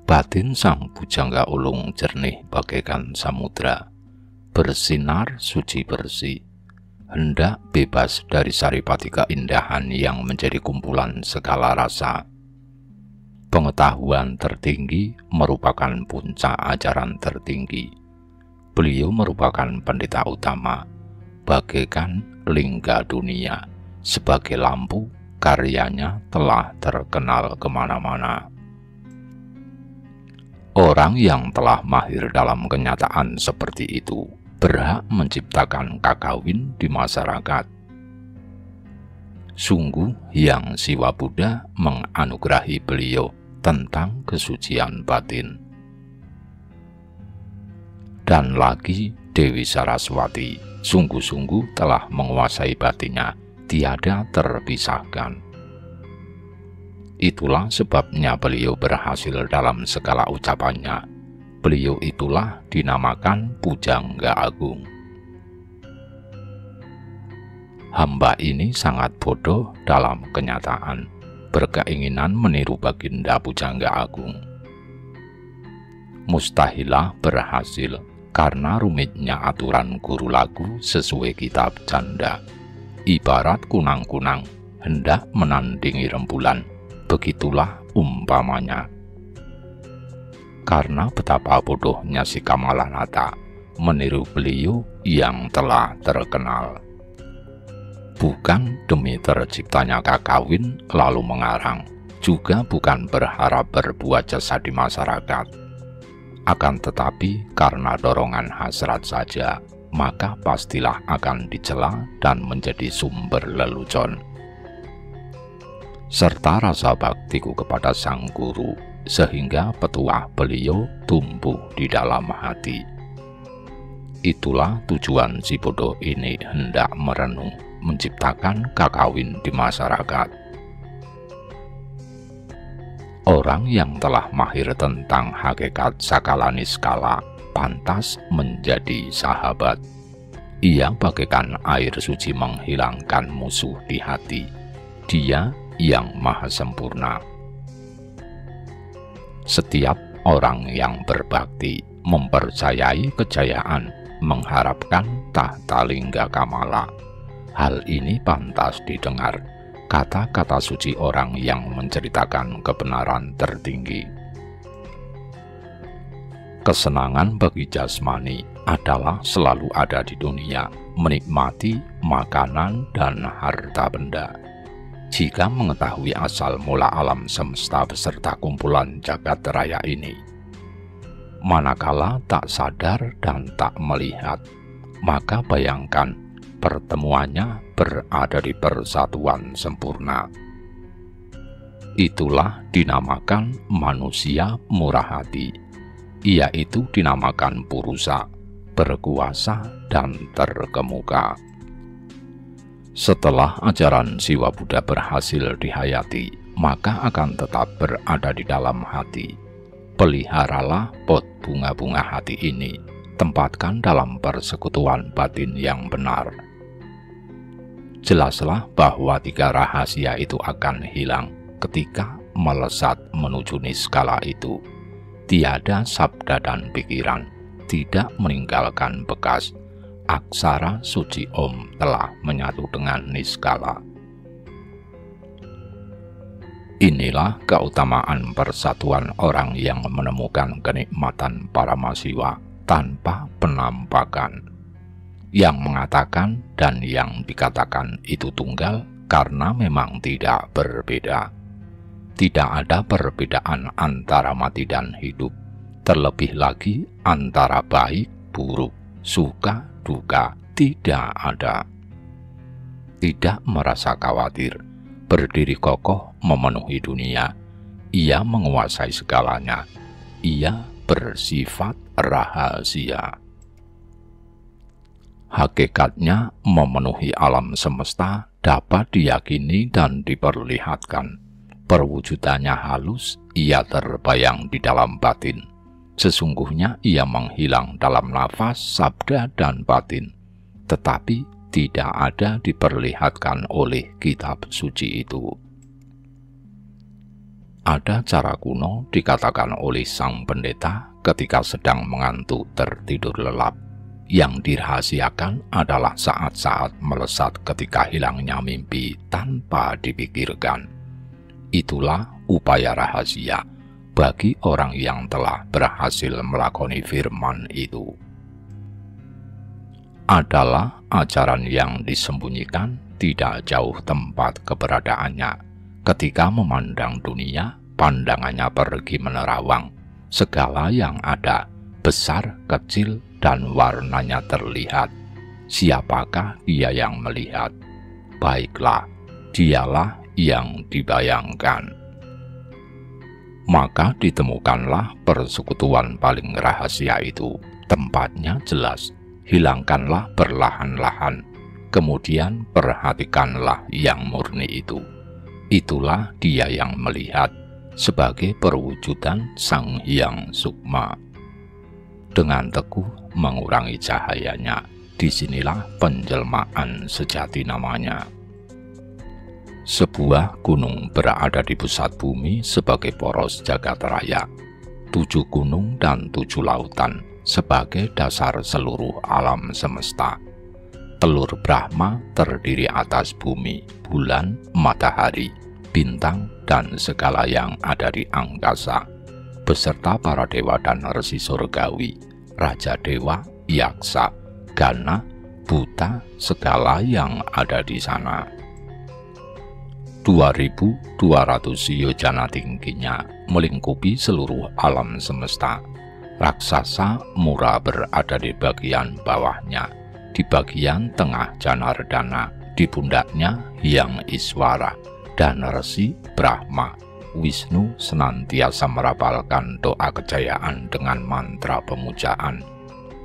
Batin sang Bujangga Ulung jernih bagaikan samudra, bersinar suci bersih, hendak bebas dari saripati keindahan yang menjadi kumpulan segala rasa. Pengetahuan tertinggi merupakan puncak ajaran tertinggi. Beliau merupakan pendeta utama, bagaikan lingga dunia. Sebagai lampu, karyanya telah terkenal kemana-mana. Orang yang telah mahir dalam kenyataan seperti itu berhak menciptakan kakawin di masyarakat. Sungguh yang Siwa Buddha menganugerahi beliau tentang kesucian batin. Dan lagi Dewi Saraswati sungguh-sungguh telah menguasai batinnya, tiada terpisahkan. Itulah sebabnya beliau berhasil dalam segala ucapannya. Beliau itulah dinamakan Pujangga Agung. Hamba ini sangat bodoh dalam kenyataan, berkeinginan meniru Baginda Pujangga Agung. Mustahilah berhasil karena rumitnya aturan guru lagu sesuai kitab janda. Ibarat kunang-kunang hendak menandingi rembulan, begitulah umpamanya. Karena betapa bodohnya si Kamalanata meniru beliau yang telah terkenal. Bukan demi terciptanya kakawin lalu mengarang, juga bukan berharap berbuat jasa di masyarakat. Akan tetapi karena dorongan hasrat saja, maka pastilah akan dicela dan menjadi sumber lelucon. Serta rasa baktiku kepada sang guru, sehingga petuah beliau tumbuh di dalam hati. Itulah tujuan si bodoh ini hendak merenung, menciptakan kakawin di masyarakat. Orang yang telah mahir tentang hakikat sakala niskala pantas menjadi sahabat. Ia bagaikan air suci menghilangkan musuh di hati. Dia yang maha sempurna. Setiap orang yang berbakti mempercayai kejayaan, mengharapkan tahta lingga kamala. Hal ini pantas didengar, kata-kata suci orang yang menceritakan kebenaran tertinggi. Kesenangan bagi jasmani adalah selalu ada di dunia, menikmati makanan dan harta benda. Jika mengetahui asal mula alam semesta beserta kumpulan jagat raya ini, manakala tak sadar dan tak melihat, maka bayangkan pertemuannya berada di persatuan sempurna. Itulah dinamakan manusia murah hati. Ia itu dinamakan purusa, berkuasa dan terkemuka. Setelah ajaran Siwa Buddha berhasil dihayati, maka akan tetap berada di dalam hati. Peliharalah pot bunga-bunga hati ini, tempatkan dalam persekutuan batin yang benar. Jelaslah bahwa 3 rahasia itu akan hilang ketika melesat menuju niskala itu. Tiada sabda dan pikiran, tidak meninggalkan bekas. Aksara suci Om telah menyatu dengan niskala. Inilah keutamaan persatuan orang yang menemukan kenikmatan Paramasiwa tanpa penampakan. Yang mengatakan dan yang dikatakan itu tunggal karena memang tidak berbeda. Tidak ada perbedaan antara mati dan hidup, terlebih lagi antara baik, buruk, suka, duka, tidak ada. Tidak merasa khawatir, berdiri kokoh memenuhi dunia. Ia menguasai segalanya. Ia bersifat rahasia. Hakikatnya memenuhi alam semesta dapat diyakini dan diperlihatkan. Perwujudannya halus, ia terbayang di dalam batin. Sesungguhnya ia menghilang dalam nafas, sabda, dan batin. Tetapi tidak ada diperlihatkan oleh kitab suci itu. Ada cara kuno dikatakan oleh sang pendeta ketika sedang mengantuk tertidur lelap. Yang dirahasiakan adalah saat-saat melesat ketika hilangnya mimpi tanpa dipikirkan. Itulah upaya rahasia bagi orang yang telah berhasil melakoni firman itu. Adalah ajaran yang disembunyikan, tidak jauh tempat keberadaannya. Ketika memandang dunia, pandangannya pergi menerawang. Segala yang ada, besar, kecil, dan warnanya terlihat. Siapakah dia yang melihat? Baiklah, dialah yang dibayangkan. Maka ditemukanlah persekutuan paling rahasia itu. Tempatnya jelas. Hilangkanlah perlahan-lahan. Kemudian perhatikanlah yang murni itu. Itulah dia yang melihat sebagai perwujudan Sang Hyang Sukma. Dengan teguh mengurangi cahayanya, disinilah penjelmaan sejati namanya. Sebuah gunung berada di pusat bumi sebagai poros jagat raya. 7 gunung dan 7 lautan sebagai dasar seluruh alam semesta. Telur Brahma terdiri atas bumi, bulan, matahari, bintang, dan segala yang ada di angkasa, beserta para dewa dan resi surgawi, raja dewa, yaksa, gana, buta, segala yang ada di sana. 2200 yojana tingginya melingkupi seluruh alam semesta. Raksasa Mura berada di bagian bawahnya, di bagian tengah Janardana, di pundaknya Hyang Iswara, dan Resi Brahma. Wisnu senantiasa merapalkan doa kejayaan dengan mantra pemujaan,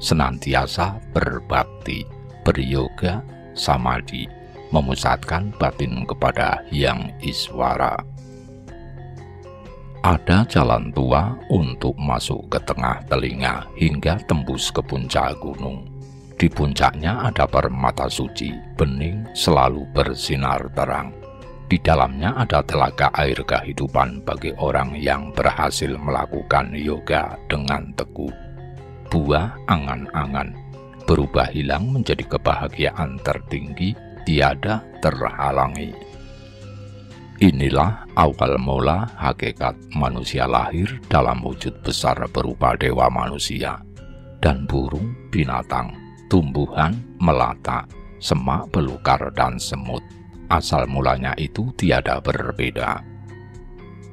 senantiasa berbakti, beryoga, samadhi, memusatkan batin kepada Hyang Iswara. Ada jalan tua untuk masuk ke tengah telinga hingga tembus ke puncak gunung. Di puncaknya ada permata suci, bening, selalu bersinar terang. Di dalamnya ada telaga air kehidupan bagi orang yang berhasil melakukan yoga dengan teguh. Buah angan-angan berubah hilang menjadi kebahagiaan tertinggi, tiada terhalangi. Inilah awal mula hakikat manusia lahir dalam wujud besar berupa dewa manusia, dan burung, binatang, tumbuhan, melata, semak belukar, dan semut. Asal mulanya itu tiada berbeda.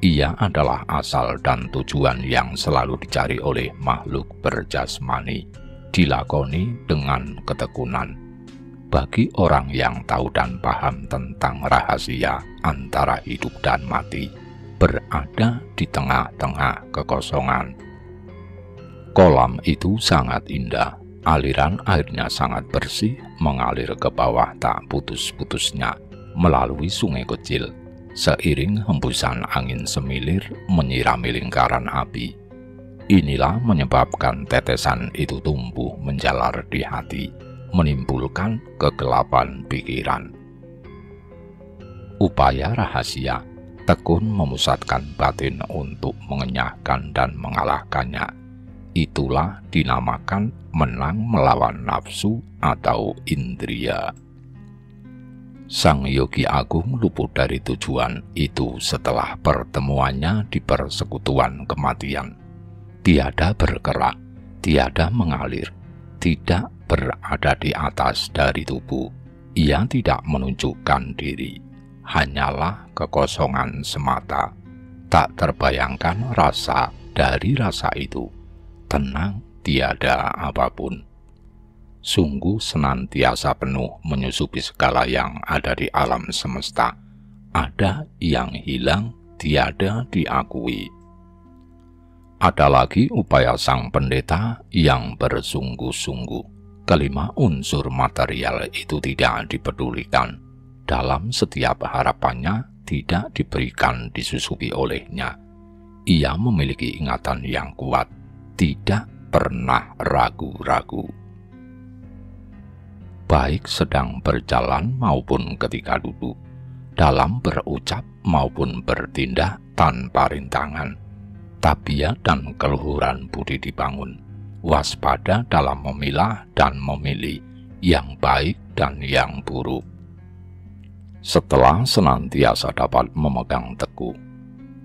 Ia adalah asal dan tujuan yang selalu dicari oleh makhluk berjasmani, dilakoni dengan ketekunan. Bagi orang yang tahu dan paham tentang rahasia antara hidup dan mati, berada di tengah-tengah kekosongan. Kolam itu sangat indah, aliran airnya sangat bersih, mengalir ke bawah tak putus-putusnya, melalui sungai kecil, seiring hembusan angin semilir menyirami lingkaran api. Inilah menyebabkan tetesan itu tumbuh menjalar di hati, menimbulkan kegelapan pikiran. Upaya rahasia, tekun memusatkan batin untuk mengenyahkan dan mengalahkannya. Itulah dinamakan menang melawan nafsu atau indria. Sang Yogi Agung luput dari tujuan itu setelah pertemuannya di persekutuan kematian. Tiada bergerak, tiada mengalir, tidak berada di atas dari tubuh. Ia tidak menunjukkan diri, hanyalah kekosongan semata. Tak terbayangkan rasa dari rasa itu. Tenang, tiada apapun. Sungguh senantiasa penuh menyusupi segala yang ada di alam semesta. Ada yang hilang, tiada diakui. Ada lagi upaya sang pendeta yang bersungguh-sungguh. Kelima unsur material itu tidak dipedulikan. Dalam setiap harapannya tidak diberikan disusupi olehnya. Ia memiliki ingatan yang kuat, tidak pernah ragu-ragu. Baik sedang berjalan maupun ketika duduk, dalam berucap maupun bertindak tanpa rintangan. Tabia dan keluhuran budi dibangun, waspada dalam memilah dan memilih yang baik dan yang buruk. Setelah senantiasa dapat memegang teguh,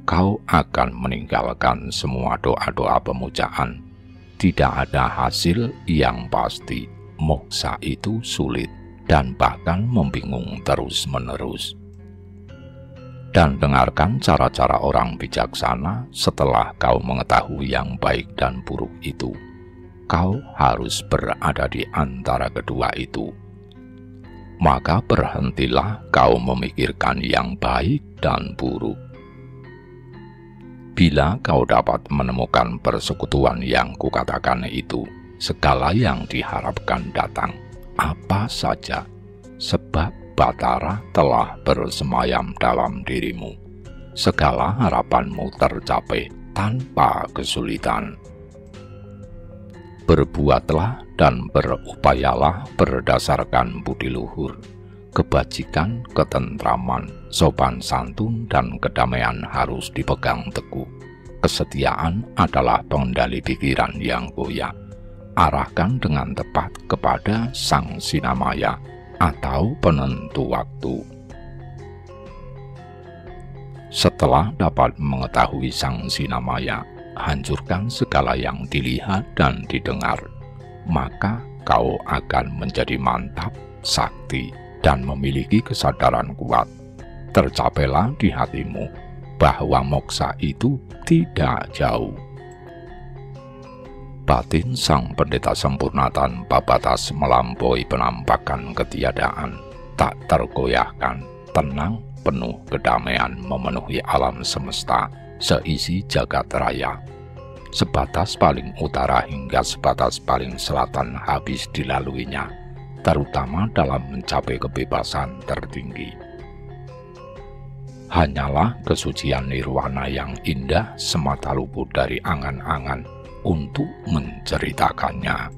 kau akan meninggalkan semua doa-doa pemujaan. Tidak ada hasil yang pasti, moksa itu sulit dan bahkan membingung terus-menerus. Dan dengarkan cara-cara orang bijaksana. Setelah kau mengetahui yang baik dan buruk itu, kau harus berada di antara kedua itu. Maka berhentilah kau memikirkan yang baik dan buruk. Bila kau dapat menemukan persekutuan yang kukatakan itu, segala yang diharapkan datang, apa saja, sebab Batara telah bersemayam dalam dirimu. Segala harapanmu tercapai tanpa kesulitan. Berbuatlah dan berupayalah berdasarkan budi luhur, kebajikan, ketentraman, sopan santun, dan kedamaian harus dipegang teguh. Kesetiaan adalah pengendali pikiran yang goyah. Arahkan dengan tepat kepada Sang Sinamaya atau penentu waktu. Setelah dapat mengetahui Sang Sinamaya, hancurkan segala yang dilihat dan didengar, maka kau akan menjadi mantap, sakti, dan memiliki kesadaran kuat. Tercapailah di hatimu bahwa moksa itu tidak jauh. Batin Sang Pendeta sempurna tanpa batas melampaui penampakan ketiadaan, tak tergoyahkan, tenang, penuh kedamaian memenuhi alam semesta, seisi jagat raya. Sebatas paling utara hingga sebatas paling selatan habis dilaluinya, terutama dalam mencapai kebebasan tertinggi. Hanyalah kesucian nirwana yang indah semata luput dari angan-angan untuk menceritakannya.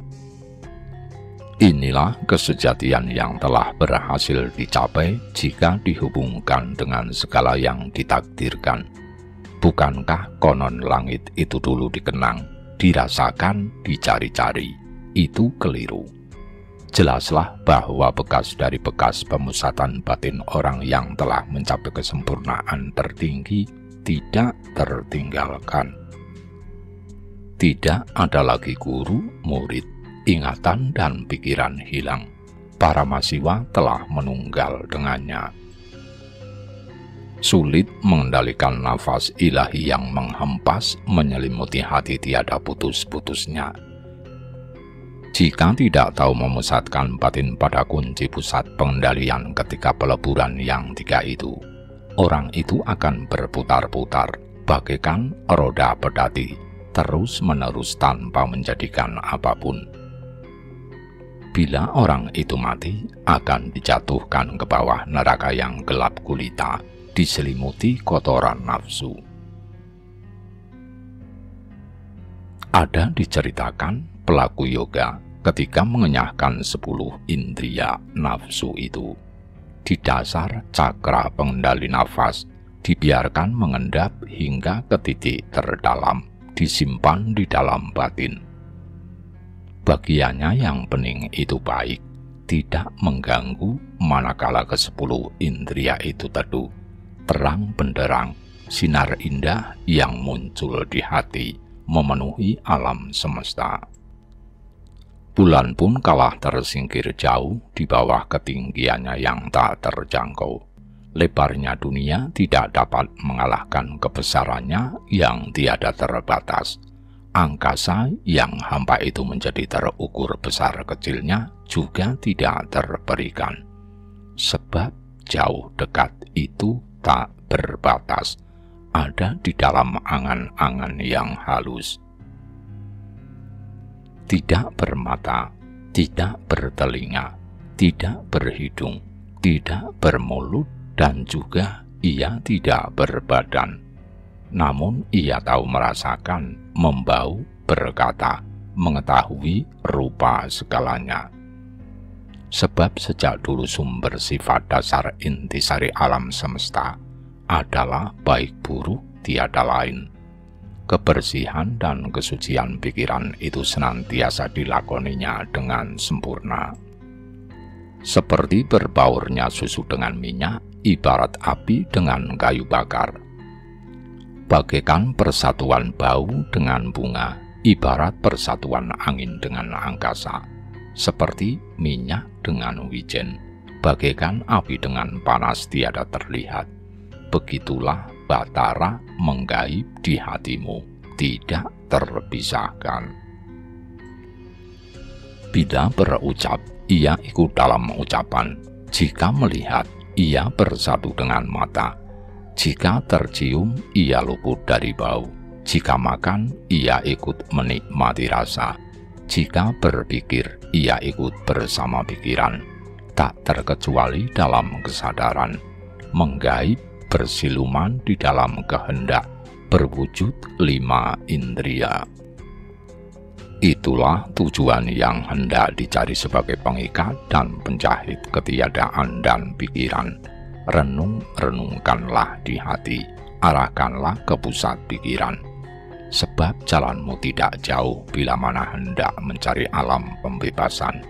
Inilah kesejatian yang telah berhasil dicapai jika dihubungkan dengan segala yang ditakdirkan. Bukankah konon langit itu dulu dikenang, dirasakan, dicari-cari? Itu keliru. Jelaslah bahwa bekas dari bekas pemusatan batin orang yang telah mencapai kesempurnaan tertinggi tidak tertinggalkan. Tidak ada lagi guru, murid, ingatan dan pikiran hilang. Para mahasiswa telah menunggal dengannya. Sulit mengendalikan nafas ilahi yang menghempas menyelimuti hati tiada putus-putusnya. Jika tidak tahu memusatkan batin pada kunci pusat pengendalian ketika peleburan yang tiga itu, orang itu akan berputar-putar bagaikan roda pedati, terus-menerus tanpa menjadikan apapun. Bila orang itu mati, akan dijatuhkan ke bawah neraka yang gelap gulita, diselimuti kotoran nafsu. Ada diceritakan pelaku yoga ketika mengenyahkan 10 indria nafsu itu. Di dasar cakra pengendali nafas, dibiarkan mengendap hingga ke titik terdalam, disimpan di dalam batin. Bagiannya yang bening itu baik, tidak mengganggu manakala ke-10 indria itu teduh, terang benderang, sinar indah yang muncul di hati, memenuhi alam semesta. Bulan pun kalah tersingkir jauh di bawah ketinggiannya yang tak terjangkau. Lebarnya dunia tidak dapat mengalahkan kebesarannya yang tiada terbatas. Angkasa yang hampa itu menjadi terukur besar kecilnya juga tidak terberikan. Sebab jauh dekat itu tak berbatas, ada di dalam angan-angan yang halus. Tidak bermata, tidak bertelinga, tidak berhidung, tidak bermulut, dan juga ia tidak berbadan. Namun ia tahu merasakan, membau, berkata, mengetahui rupa segalanya. Sebab sejak dulu sumber sifat dasar intisari alam semesta adalah baik buruk tiada lain. Kebersihan dan kesucian pikiran itu senantiasa dilakoninya dengan sempurna. Seperti berbaurnya susu dengan minyak, ibarat api dengan kayu bakar. Bagaikan persatuan bau dengan bunga, ibarat persatuan angin dengan angkasa. Seperti minyak dengan wijen, bagaikan api dengan panas tiada terlihat. Begitulah Batara menggaib di hatimu, tidak terpisahkan. Bila berucap, ia ikut dalam ucapan. Jika melihat, ia bersatu dengan mata. Jika tercium, ia luput dari bau. Jika makan, ia ikut menikmati rasa. Jika berpikir, ia ikut bersama pikiran. Tak terkecuali dalam kesadaran. Menggaib, bersiluman di dalam kehendak, berwujud 5 indria. Itulah tujuan yang hendak dicari sebagai pengikat dan penjahit ketiadaan dan pikiran. Renungkanlah di hati, arahkanlah ke pusat pikiran. Sebab jalanmu tidak jauh bila mana hendak mencari alam pembebasan.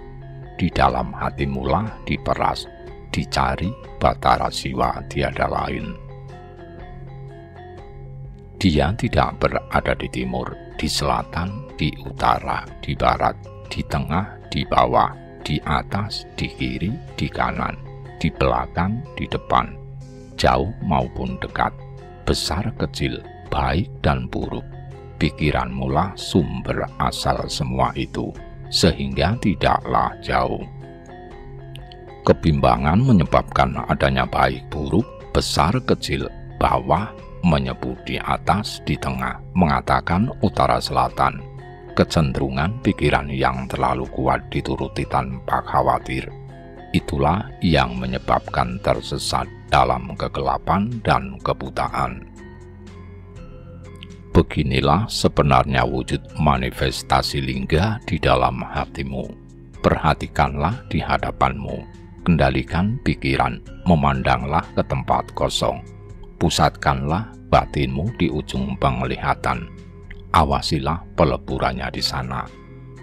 Di dalam hatimulah diperas, dicari Batara Siwa tiada lain. Dia tidak berada di timur, di selatan, di utara, di barat, di tengah, di bawah, di atas, di kiri, di kanan, di belakang, di depan, jauh maupun dekat, besar kecil, baik dan buruk. Pikiranmulah sumber asal semua itu, sehingga tidaklah jauh. Kebimbangan menyebabkan adanya baik buruk, besar kecil, bawah, menyebut di atas, di tengah, mengatakan utara selatan. Kecenderungan pikiran yang terlalu kuat dituruti tanpa khawatir. Itulah yang menyebabkan tersesat dalam kegelapan dan kebutaan. Beginilah sebenarnya wujud manifestasi lingga di dalam hatimu. Perhatikanlah di hadapanmu. Kendalikan pikiran, memandanglah ke tempat kosong. Pusatkanlah batinmu di ujung penglihatan. Awasilah peleburannya di sana.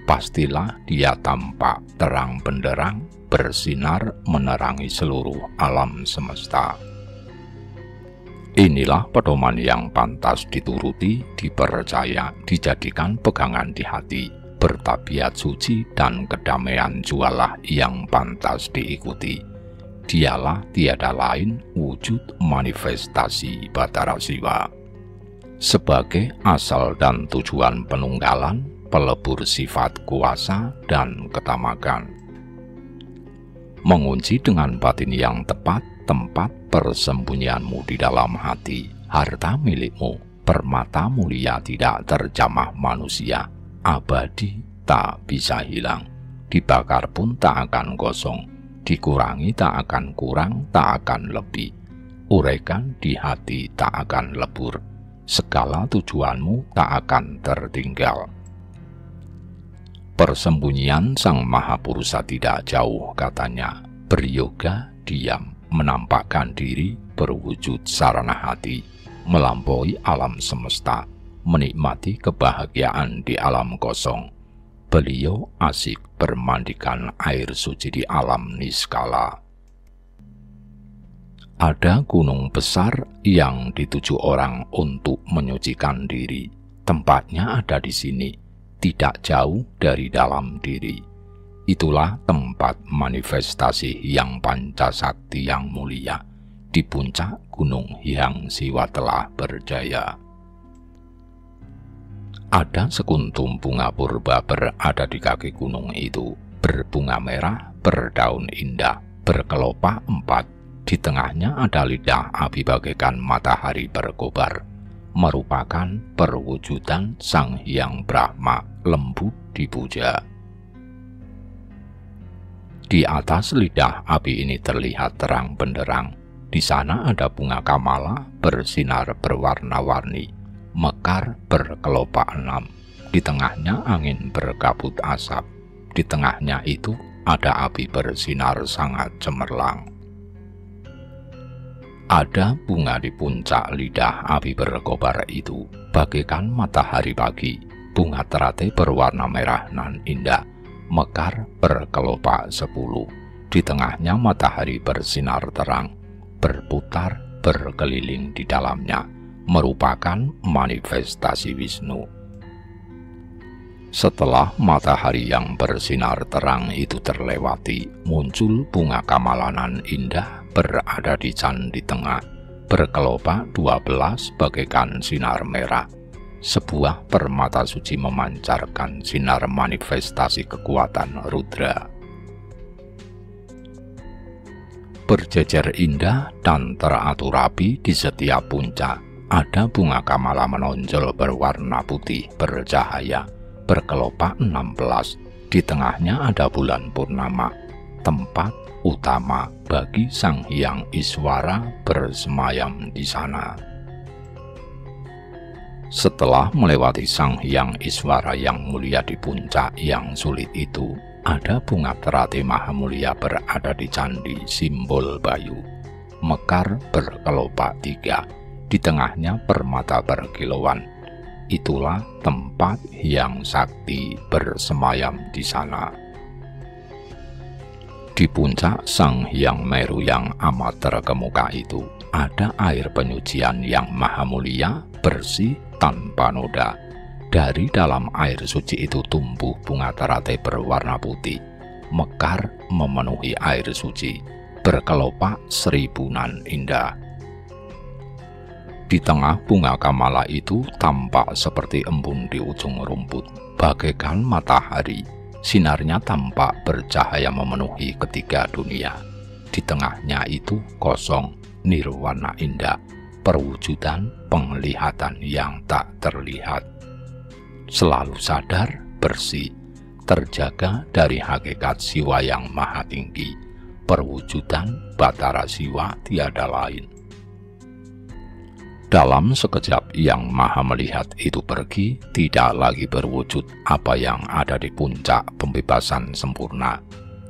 Pastilah dia tampak terang benderang, bersinar menerangi seluruh alam semesta. Inilah pedoman yang pantas dituruti, dipercaya, dijadikan pegangan di hati. Bertabiat suci dan kedamaian jualah yang pantas diikuti. Dialah tiada lain wujud manifestasi Batara Siwa. Sebagai asal dan tujuan penunggalan, pelebur sifat kuasa dan ketamakan. Mengunci dengan batin yang tepat tempat persembunyianmu di dalam hati, harta milikmu, permata mulia tidak terjamah manusia. Abadi tak bisa hilang, dibakar pun tak akan kosong, dikurangi tak akan kurang, tak akan lebih, uraikan di hati tak akan lebur, segala tujuanmu tak akan tertinggal. Persembunyian Sang Mahapurusa tidak jauh katanya, beryoga diam, menampakkan diri berwujud sarana hati, melampaui alam semesta, menikmati kebahagiaan di alam kosong. Beliau asik bermandikan air suci di alam niskala. Ada gunung besar yang dituju orang untuk menyucikan diri. Tempatnya ada di sini, tidak jauh dari dalam diri. Itulah tempat manifestasi yang pancasakti yang mulia. Di puncak Gunung Hyang Siwa telah berjaya. Ada sekuntum bunga purba berada di kaki gunung itu, berbunga merah, berdaun indah, berkelopak 4. Di tengahnya ada lidah api bagaikan matahari berkobar, merupakan perwujudan Sang Hyang Brahma, lembut dipuja. Di atas lidah api ini terlihat terang benderang. Di sana ada bunga kamala bersinar berwarna-warni, mekar berkelopak 6. Di tengahnya angin berkabut asap. Di tengahnya itu ada api bersinar sangat cemerlang. Ada bunga di puncak lidah api berkobar itu, bagaikan matahari pagi. Bunga teratai berwarna merah nan indah, mekar berkelopak 10. Di tengahnya matahari bersinar terang, berputar berkeliling di dalamnya, merupakan manifestasi Wisnu. Setelah matahari yang bersinar terang itu terlewati, muncul bunga kamalanan indah berada di candi tengah, berkelopak 12 bagaikan sinar merah. Sebuah permata suci memancarkan sinar manifestasi kekuatan Rudra. Berjejer indah dan teratur rapi di setiap puncak, ada bunga kamala menonjol berwarna putih bercahaya, berkelopak 16. Di tengahnya ada bulan purnama, tempat utama bagi Sang Hyang Iswara bersemayam di sana. Setelah melewati Sang Hyang Iswara yang mulia di puncak yang sulit itu, ada bunga teratai maha mulia berada di candi simbol Bayu, mekar berkelopak 3. Di tengahnya permata berkilauan. Itulah tempat Hyang Sakti bersemayam di sana. Di puncak Sang Hyang Meru yang amat terkemuka itu, ada air penyucian yang maha mulia, bersih, tanpa noda. Dari dalam air suci itu tumbuh bunga teratai berwarna putih, mekar memenuhi air suci, berkelopak 1000 nan indah. Di tengah bunga kamala itu tampak seperti embun di ujung rumput, bagaikan matahari. Sinarnya tampak bercahaya memenuhi ketiga dunia. Di tengahnya itu kosong, nirwana indah, perwujudan penglihatan yang tak terlihat. Selalu sadar, bersih, terjaga dari hakikat siwa yang maha tinggi. Perwujudan Batara Siwa tiada lain. Dalam sekejap yang maha melihat itu pergi, tidak lagi berwujud apa yang ada di puncak pembebasan sempurna.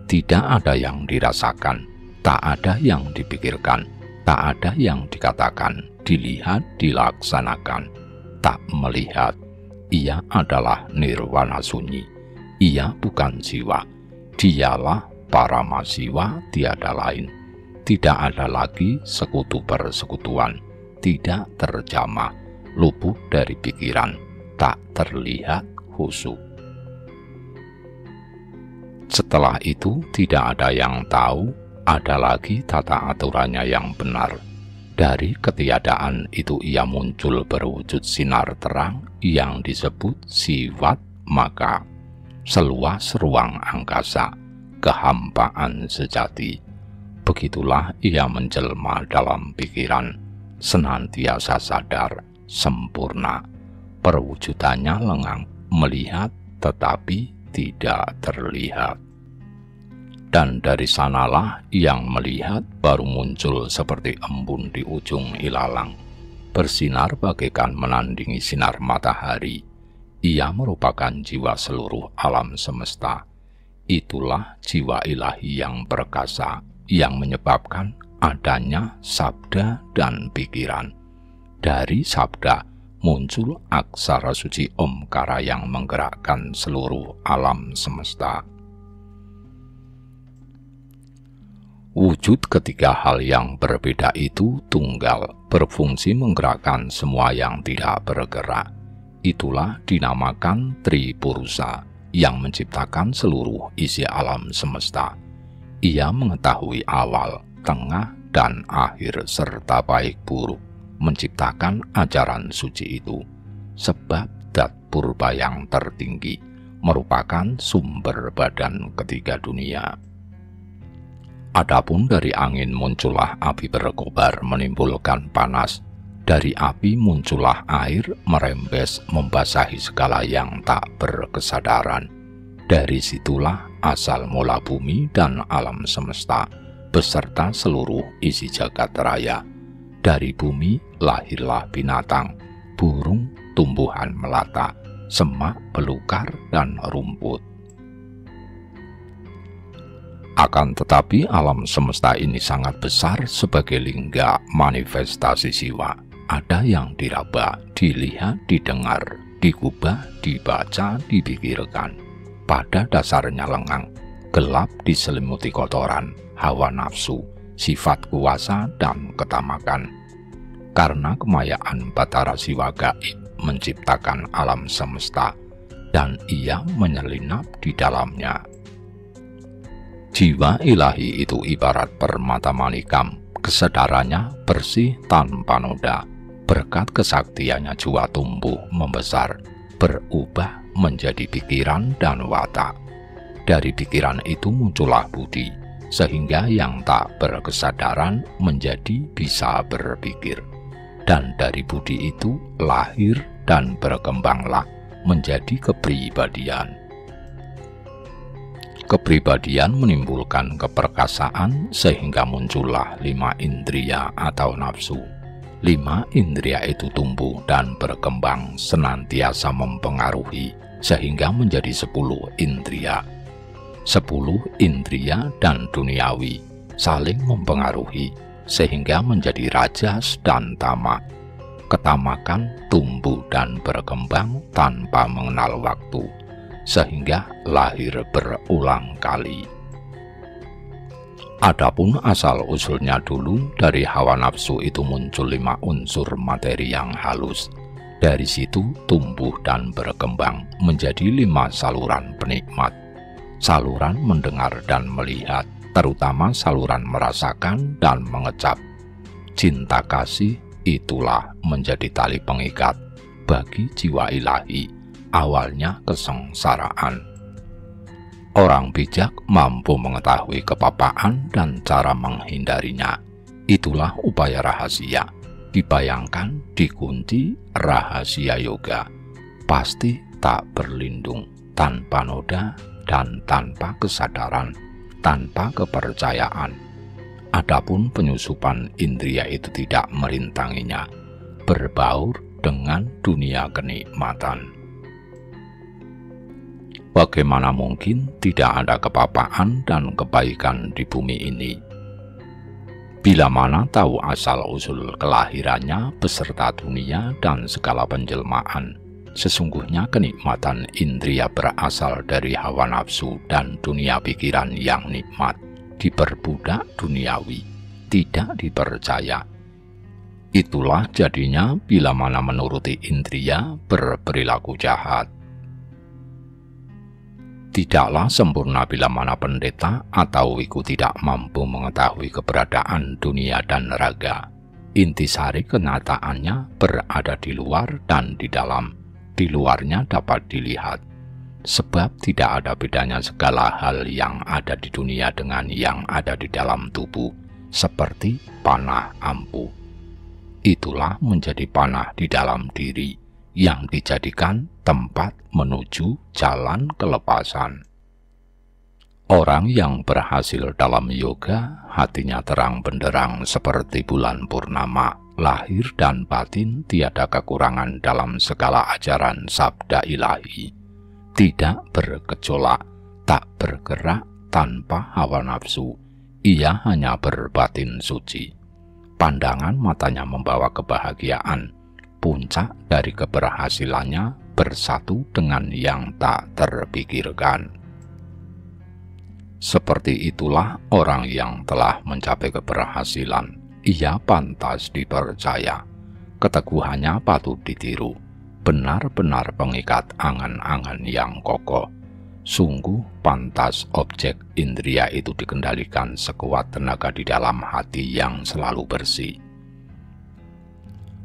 Tidak ada yang dirasakan, tak ada yang dipikirkan, tak ada yang dikatakan, dilihat, dilaksanakan, tak melihat. Ia adalah nirwana sunyi. Ia bukan jiwa. Dialah Parama Siwa, tiada lain. Tidak ada lagi sekutu persekutuan. Tidak terjamah, luput dari pikiran, tak terlihat khusyuk. Setelah itu tidak ada yang tahu, ada lagi tata aturannya yang benar. Dari ketiadaan itu ia muncul berwujud sinar terang yang disebut Siwat Maka, seluas ruang angkasa, kehampaan sejati. Begitulah ia menjelma dalam pikiran, senantiasa sadar, sempurna. Perwujudannya lengang, melihat tetapi tidak terlihat. Dan dari sanalah yang melihat baru muncul seperti embun di ujung ilalang, bersinar bagaikan menandingi sinar matahari. Ia merupakan jiwa seluruh alam semesta. Itulah jiwa ilahi yang perkasa, yang menyebabkan adanya sabda dan pikiran. Dari sabda muncul aksara suci Omkara yang menggerakkan seluruh alam semesta. Wujud ketiga hal yang berbeda itu tunggal, berfungsi menggerakkan semua yang tidak bergerak. Itulah dinamakan Tripurusa, yang menciptakan seluruh isi alam semesta. Ia mengetahui awal, tengah, dan akhir serta baik buruk, menciptakan ajaran suci itu. Sebab Dat Purba yang tertinggi merupakan sumber badan ketiga dunia. Adapun dari angin muncullah api berkobar menimbulkan panas. Dari api muncullah air merembes membasahi segala yang tak berkesadaran. Dari situlah asal mula bumi dan alam semesta, beserta seluruh isi jagat raya. Dari bumi lahirlah binatang, burung, tumbuhan melata, semak, belukar, dan rumput. Akan tetapi alam semesta ini sangat besar sebagai lingga manifestasi siwa. Ada yang diraba, dilihat, didengar, digubah, dibaca, dipikirkan. Pada dasarnya lengang, gelap diselimuti kotoran, hawa nafsu, sifat kuasa, dan ketamakan. Karena kemayaan Batara Siwa gaib menciptakan alam semesta, dan ia menyelinap di dalamnya. Jiwa ilahi itu ibarat permata manikam, kesadarannya bersih tanpa noda. Berkat kesaktiannya jiwa tumbuh membesar, berubah menjadi pikiran dan watak. Dari pikiran itu muncullah budi, sehingga yang tak berkesadaran menjadi bisa berpikir. Dan dari budi itu lahir dan berkembanglah menjadi kepribadian. Kepribadian menimbulkan keperkasaan sehingga muncullah 5 indria atau nafsu. 5 indria itu tumbuh dan berkembang senantiasa mempengaruhi sehingga menjadi 10 indria. 10 indria dan duniawi saling mempengaruhi sehingga menjadi rajas dan tamak. Ketamakan tumbuh dan berkembang tanpa mengenal waktu, sehingga lahir berulang kali. Adapun asal-usulnya dulu dari hawa nafsu itu muncul 5 unsur materi yang halus. Dari situ tumbuh dan berkembang menjadi 5 saluran penikmat. Saluran mendengar dan melihat, terutama saluran merasakan dan mengecap. Cinta kasih itulah menjadi tali pengikat bagi jiwa ilahi, awalnya kesengsaraan. Orang bijak mampu mengetahui kepapaan dan cara menghindarinya. Itulah upaya rahasia. Dibayangkan dikunci rahasia yoga. Pasti tak berlindung, tanpa noda dan tanpa kesadaran, tanpa kepercayaan. Adapun penyusupan indria itu tidak merintanginya, berbaur dengan dunia kenikmatan. Bagaimana mungkin tidak ada kepapaan dan kebaikan di bumi ini? Bila mana tahu asal-usul kelahirannya beserta dunia dan segala penjelmaan, sesungguhnya kenikmatan indria berasal dari hawa nafsu dan dunia pikiran yang nikmat, diperbudak duniawi, tidak dipercaya. Itulah jadinya bila mana menuruti indria berperilaku jahat. Tidaklah sempurna bila mana pendeta atau wiku tidak mampu mengetahui keberadaan dunia dan raga. Intisari kenyataannya berada di luar dan di dalam. Di luarnya dapat dilihat. Sebab tidak ada bedanya segala hal yang ada di dunia dengan yang ada di dalam tubuh, seperti panah ampuh. Itulah menjadi panah di dalam diri, yang dijadikan tempat menuju jalan kelepasan. Orang yang berhasil dalam yoga, hatinya terang benderang seperti bulan purnama, lahir dan batin tiada kekurangan dalam segala ajaran sabda ilahi. Tidak bergejolak, tak bergerak tanpa hawa nafsu, ia hanya berbatin suci. Pandangan matanya membawa kebahagiaan, puncak dari keberhasilannya bersatu dengan yang tak terpikirkan. Seperti itulah orang yang telah mencapai keberhasilan. Ia pantas dipercaya, keteguhannya patut ditiru, benar-benar pengikat angan-angan yang kokoh. Sungguh pantas objek indria itu dikendalikan sekuat tenaga di dalam hati yang selalu bersih.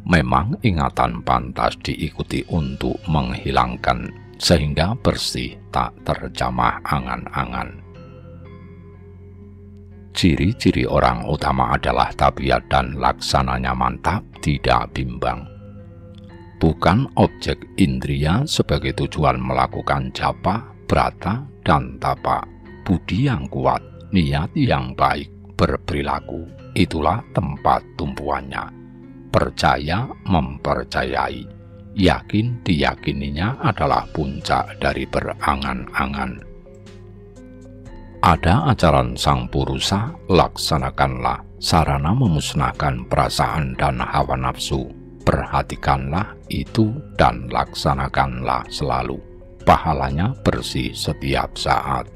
Memang ingatan pantas diikuti untuk menghilangkan sehingga bersih tak terjamah angan-angan. Ciri-ciri orang utama adalah tabiat dan laksananya mantap, tidak bimbang. Bukan objek indria sebagai tujuan melakukan japa, brata, dan tapa. Budi yang kuat, niat yang baik, berperilaku, itulah tempat tumpuannya. Percaya mempercayai, yakin diyakininya adalah puncak dari berangan-angan. Ada ajaran Sang Purusa, laksanakanlah sarana memusnahkan perasaan dan hawa nafsu. Perhatikanlah itu dan laksanakanlah selalu. Pahalanya bersih setiap saat.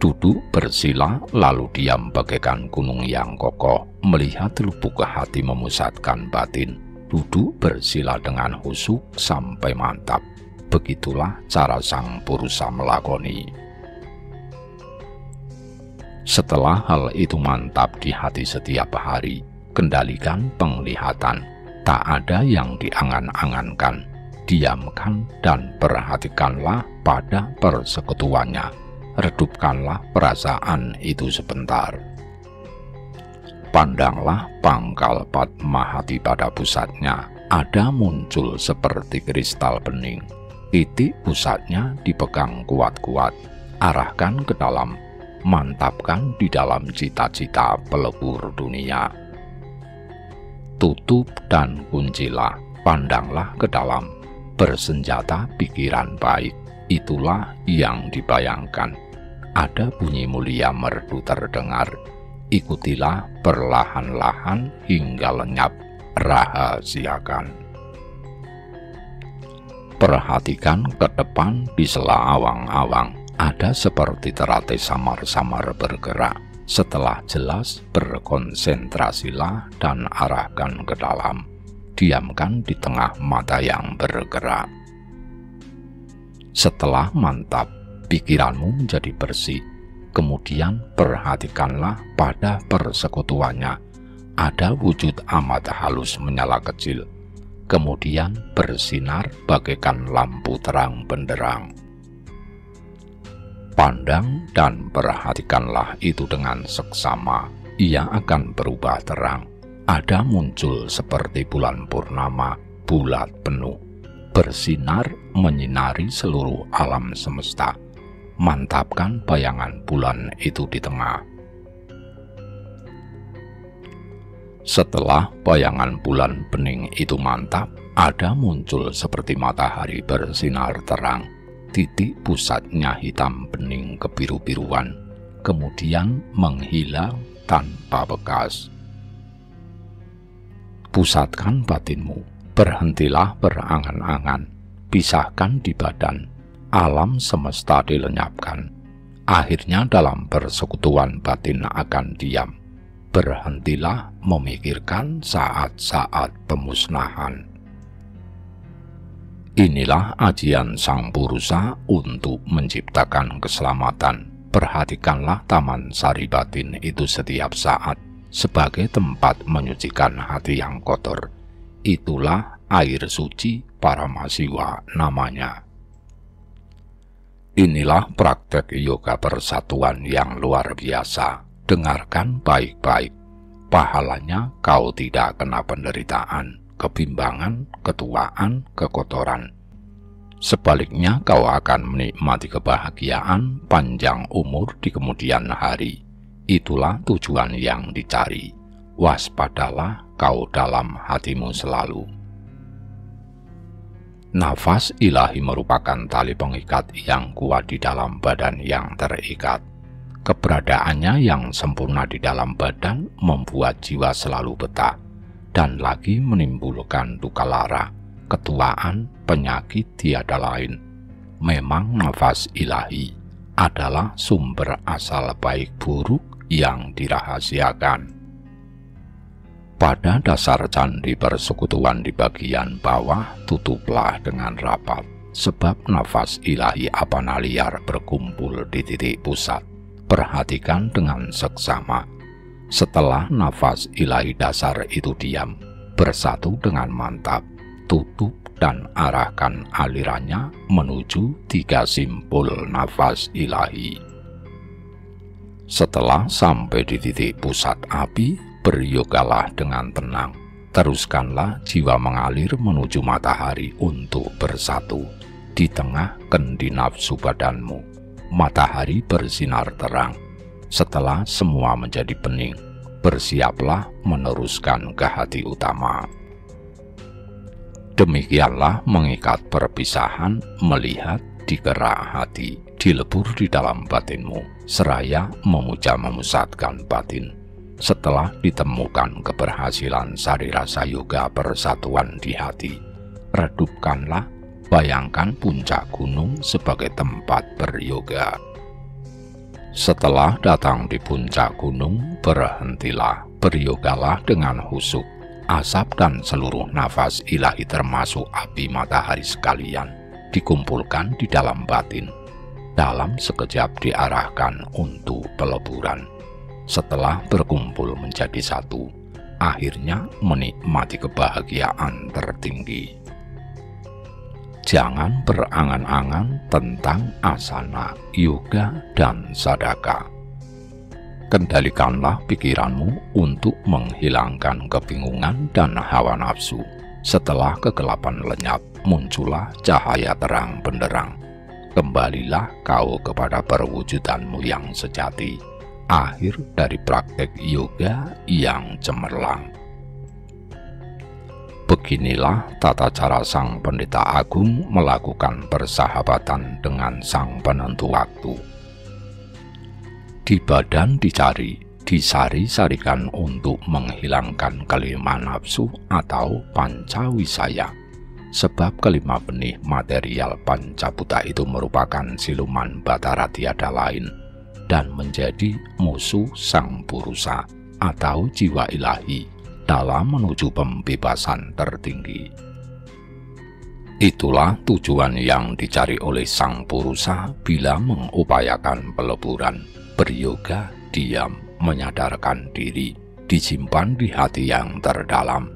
Duduk bersila lalu diam bagaikan gunung yang kokoh, melihat lubuk hati memusatkan batin. Duduk bersila dengan khusyuk sampai mantap. Begitulah cara Sang Purusa melakoni. Setelah hal itu mantap di hati setiap hari, kendalikan penglihatan. Tak ada yang diangan-angankan. Diamkan dan perhatikanlah pada persekutuannya. Redupkanlah perasaan itu sebentar. Pandanglah pangkal Padma hati pada pusatnya. Ada muncul seperti kristal bening. Titik pusatnya dipegang kuat-kuat. Arahkan ke dalam. Mantapkan di dalam cita-cita pelebur dunia. Tutup dan kuncilah. Pandanglah ke dalam. Bersenjata pikiran baik. Itulah yang dibayangkan. Ada bunyi mulia merdu terdengar. Ikutilah perlahan-lahan hingga lenyap. Rahasiakan. Perhatikan ke depan di sela awang-awang. Ada seperti teratai samar-samar bergerak. Setelah jelas, berkonsentrasilah dan arahkan ke dalam. Diamkan di tengah mata yang bergerak. Setelah mantap, pikiranmu menjadi bersih. Kemudian perhatikanlah pada persekutuannya. Ada wujud amat halus menyala kecil. Kemudian bersinar bagaikan lampu terang benderang. Pandang dan perhatikanlah itu dengan seksama. Ia akan berubah terang. Ada muncul seperti bulan purnama, bulat penuh. Bersinar menyinari seluruh alam semesta. Mantapkan bayangan bulan itu di tengah. Setelah bayangan bulan bening itu mantap, ada muncul seperti matahari bersinar terang. Titik pusatnya hitam bening kebiru-biruan, kemudian menghilang tanpa bekas. Pusatkan batinmu, berhentilah berangan-angan, pisahkan di badan, alam semesta dilenyapkan. Akhirnya dalam persekutuan batin akan diam. Berhentilah memikirkan saat-saat pemusnahan. Inilah ajian Sang Purusa untuk menciptakan keselamatan. Perhatikanlah taman sari batin itu setiap saat sebagai tempat menyucikan hati yang kotor. Itulah air suci Paramasiwa namanya. Inilah praktek yoga persatuan yang luar biasa. Dengarkan baik-baik. Pahalanya kau tidak kena penderitaan, kebimbangan, ketuaan, kekotoran. Sebaliknya kau akan menikmati kebahagiaan panjang umur di kemudian hari. Itulah tujuan yang dicari. Waspadalah kau dalam hatimu selalu. Nafas ilahi merupakan tali pengikat yang kuat di dalam badan yang terikat. Keberadaannya yang sempurna di dalam badan membuat jiwa selalu betah. Dan lagi menimbulkan duka lara, ketuaan, penyakit tiada lain. Memang nafas ilahi adalah sumber asal baik buruk yang dirahasiakan. Pada dasar candi persekutuan di bagian bawah, tutuplah dengan rapat, sebab nafas ilahi apana liar berkumpul di titik pusat. Perhatikan dengan seksama. Setelah nafas ilahi dasar itu diam, bersatu dengan mantap, tutup dan arahkan alirannya menuju 3 simpul nafas ilahi. Setelah sampai di titik pusat api, beryogalah dengan tenang. Teruskanlah jiwa mengalir menuju matahari untuk bersatu. Di tengah kendi nafsu badanmu, matahari bersinar terang. Setelah semua menjadi bening, bersiaplah meneruskan ke hati utama. Demikianlah mengikat perpisahan melihat di gerak hati. dilebur di dalam batinmu, seraya memuja memusatkan batin. Setelah ditemukan keberhasilan sari rasa yoga persatuan di hati, redupkanlah, bayangkan puncak gunung sebagai tempat beryoga. Setelah datang di puncak gunung, berhentilah, beryogalah dengan khusyuk. Asap dan seluruh nafas ilahi termasuk api matahari sekalian dikumpulkan di dalam batin. Dalam sekejap diarahkan untuk peleburan. Setelah berkumpul menjadi satu, akhirnya menikmati kebahagiaan tertinggi. Jangan berangan-angan tentang asana, yoga, dan sadaka. Kendalikanlah pikiranmu untuk menghilangkan kebingungan dan hawa nafsu. Setelah kegelapan lenyap, muncullah cahaya terang benderang. Kembalilah kau kepada perwujudanmu yang sejati, akhir dari praktek yoga yang cemerlang. Beginilah tata cara Sang Pendeta Agung melakukan persahabatan dengan Sang Penentu Waktu. Di badan dicari, disari-sarikan untuk menghilangkan kelima nafsu atau pancawisaya. Sebab kelima benih material pancabuta itu merupakan siluman batara tiada lain dan menjadi musuh Sang Purusa atau jiwa ilahi dalam menuju pembebasan tertinggi. Itulah tujuan yang dicari oleh Sang Purusa bila mengupayakan peleburan, beryoga, diam, menyadarkan diri, disimpan di hati yang terdalam.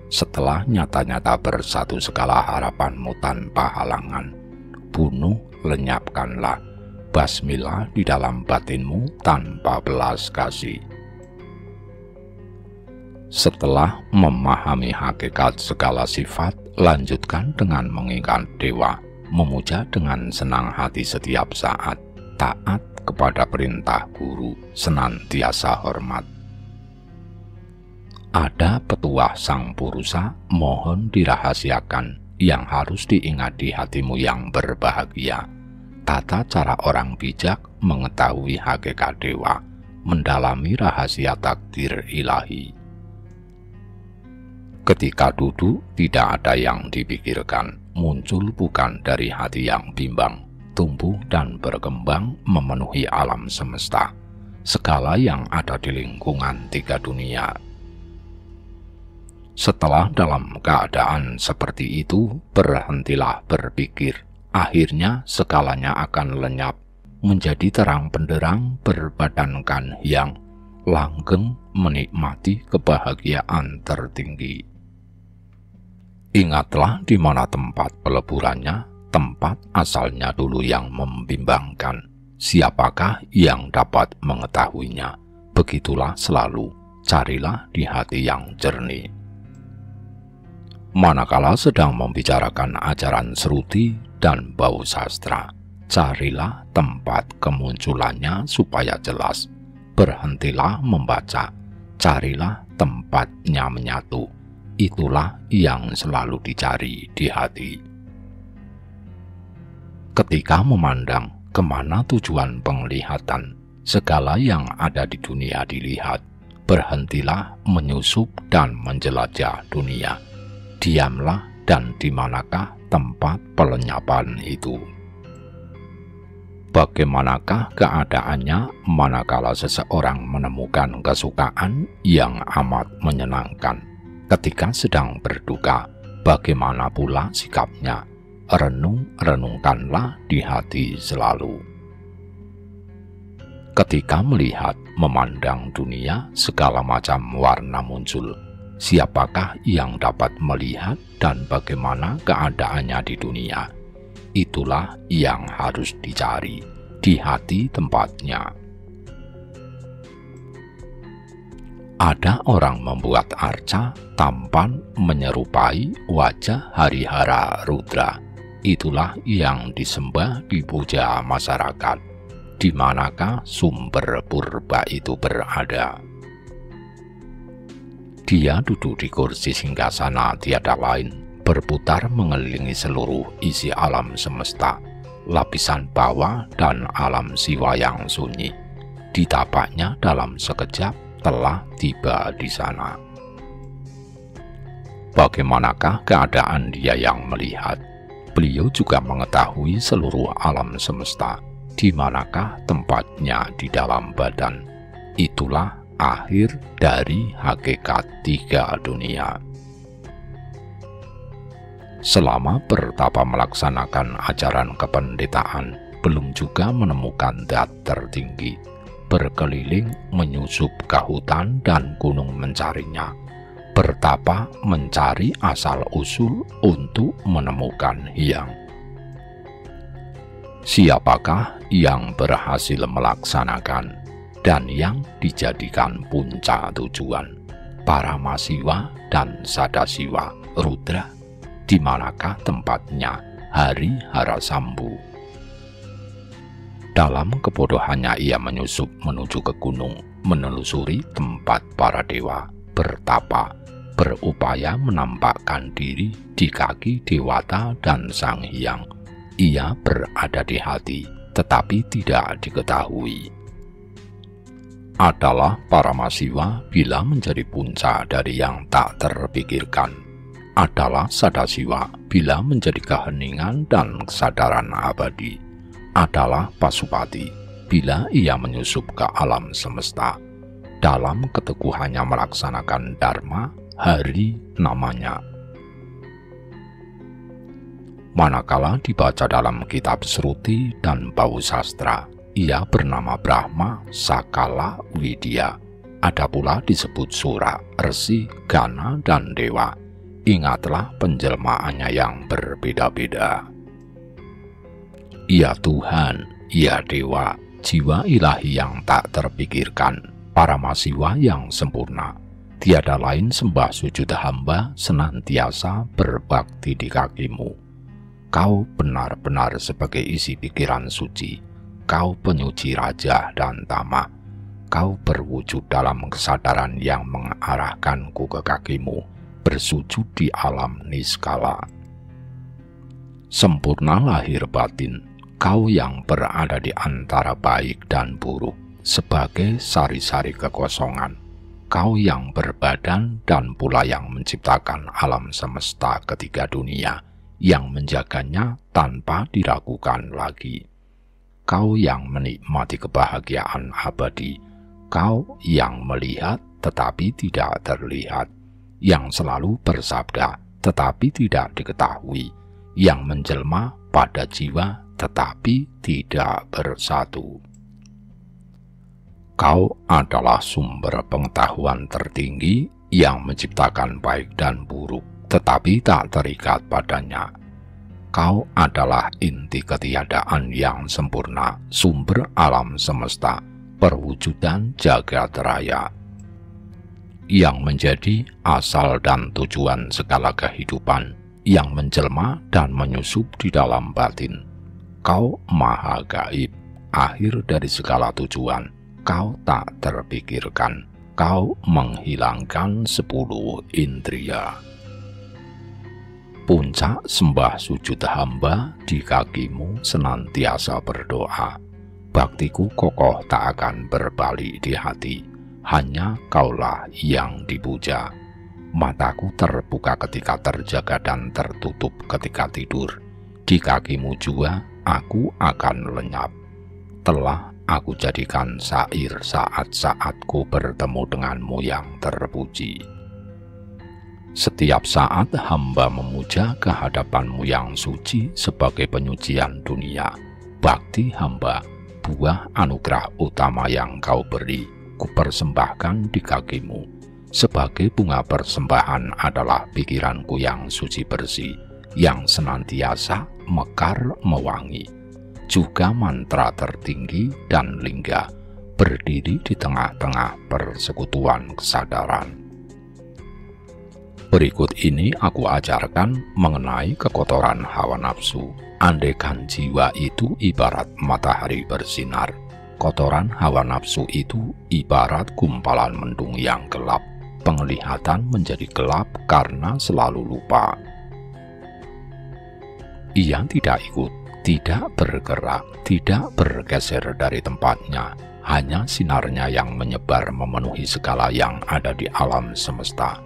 Setelah nyata-nyata bersatu segala harapanmu tanpa halangan, bunuh, lenyapkanlah, basmilah di dalam batinmu tanpa belas kasih. Setelah memahami hakikat segala sifat, lanjutkan dengan mengingat dewa, memuja dengan senang hati setiap saat, taat kepada perintah guru, senantiasa hormat. Ada petuah Sang Purusa, mohon dirahasiakan, yang harus diingat di hatimu yang berbahagia. Tata cara orang bijak mengetahui hakikat dewa, mendalami rahasia takdir ilahi. Ketika duduk, tidak ada yang dipikirkan, muncul bukan dari hati yang bimbang, tumbuh dan berkembang memenuhi alam semesta, segala yang ada di lingkungan tiga dunia. Setelah dalam keadaan seperti itu, berhentilah berpikir, akhirnya segalanya akan lenyap, menjadi terang benderang berbadankan yang langgeng menikmati kebahagiaan tertinggi. Ingatlah di mana tempat peleburannya, tempat asalnya dulu yang membimbangkan. Siapakah yang dapat mengetahuinya? Begitulah selalu, carilah di hati yang jernih. Manakala sedang membicarakan ajaran Sruti dan bau sastra, carilah tempat kemunculannya supaya jelas. Berhentilah membaca, carilah tempatnya menyatu. Itulah yang selalu dicari di hati. Ketika memandang kemana tujuan penglihatan, segala yang ada di dunia dilihat, berhentilah menyusup dan menjelajah dunia. Diamlah dan di manakah tempat pelenyapan itu. Bagaimanakah keadaannya manakala seseorang menemukan kesukaan yang amat menyenangkan? Ketika sedang berduka, bagaimana pula sikapnya? Renung-renungkanlah di hati selalu. Ketika melihat, memandang dunia, segala macam warna muncul. Siapakah yang dapat melihat dan bagaimana keadaannya di dunia? Itulah yang harus dicari di hati tempatnya. Ada orang membuat arca tampan menyerupai wajah Harihara Rudra. Itulah yang disembah dipuja masyarakat. Di manakah sumber purba itu berada? Dia duduk di kursi singgasana tiada lain, berputar mengelilingi seluruh isi alam semesta, lapisan bawah dan alam siwa yang sunyi. Ditapaknya dalam sekejap telah tiba di sana. Bagaimanakah keadaan dia yang melihat? Beliau juga mengetahui seluruh alam semesta, di manakah tempatnya di dalam badan. Itulah akhir dari hakikat tiga dunia. Selama bertapa melaksanakan ajaran kependetaan, belum juga menemukan zat tertinggi, berkeliling menyusup ke hutan dan gunung mencarinya, bertapa mencari asal-usul untuk menemukan hyang. Siapakah yang berhasil melaksanakan dan yang dijadikan puncak tujuan? Paramasiwa dan Sadasiwa Rudra. Di manakah tempatnya Hari Harasambu? Dalam kebodohannya ia menyusup menuju ke gunung, menelusuri tempat para dewa, bertapa, berupaya menampakkan diri di kaki Dewata dan Sang Hyang. Ia berada di hati, tetapi tidak diketahui. Adalah Paramasiwa bila menjadi puncak dari yang tak terpikirkan. Adalah Sadasiwa bila menjadi keheningan dan kesadaran abadi. Adalah Pasupati bila ia menyusup ke alam semesta. Dalam keteguhannya melaksanakan dharma, hari namanya. Manakala dibaca dalam kitab Sruti dan Bau Sastra, ia bernama Brahma Sakala Widya. Ada pula disebut Sura, Resi, Gana, dan Dewa. Ingatlah penjelmaannya yang berbeda-beda. Ia Tuhan, ia Dewa, jiwa ilahi yang tak terpikirkan, Paramasiwa yang sempurna. Tiada lain sembah sujud hamba senantiasa berbakti di kakimu. Kau benar-benar sebagai isi pikiran suci. Kau penyuci raja dan tamak. Kau berwujud dalam kesadaran yang mengarahkanku ke kakimu, bersujud di alam niskala. Sempurna lahir batin, kau yang berada di antara baik dan buruk, sebagai sari-sari kekosongan. Kau yang berbadan dan pula yang menciptakan alam semesta ketiga dunia, yang menjaganya tanpa diragukan lagi. Kau yang menikmati kebahagiaan abadi, kau yang melihat tetapi tidak terlihat, yang selalu bersabda tetapi tidak diketahui, yang menjelma pada jiwa tetapi tidak bersatu. Kau adalah sumber pengetahuan tertinggi yang menciptakan baik dan buruk tetapi tak terikat padanya. Kau adalah inti ketiadaan yang sempurna, sumber alam semesta, perwujudan jagat raya, yang menjadi asal dan tujuan segala kehidupan, yang menjelma dan menyusup di dalam batin. Kau maha gaib, akhir dari segala tujuan. Kau tak terpikirkan, kau menghilangkan 10 indria. Puncak sembah sujud hamba di kakimu senantiasa berdoa. Baktiku kokoh tak akan berbalik di hati. Hanya kaulah yang dipuja. Mataku terbuka ketika terjaga dan tertutup ketika tidur. Di kakimu jua aku akan lenyap. Telah aku jadikan syair saat-saatku bertemu denganmu yang terpuji. Setiap saat hamba memuja kehadapanmu yang suci sebagai penyucian dunia. Bakti hamba, buah anugerah utama yang kau beri, kupersembahkan di kakimu. Sebagai bunga persembahan adalah pikiranku yang suci bersih, yang senantiasa mekar mewangi. Juga mantra tertinggi dan lingga, berdiri di tengah-tengah persekutuan kesadaran. Berikut ini aku ajarkan mengenai kekotoran hawa nafsu. Andaikan jiwa itu ibarat matahari bersinar, kotoran hawa nafsu itu ibarat gumpalan mendung yang gelap. Penglihatan menjadi gelap karena selalu lupa. Ia tidak ikut, tidak bergerak, tidak bergeser dari tempatnya, hanya sinarnya yang menyebar memenuhi segala yang ada di alam semesta.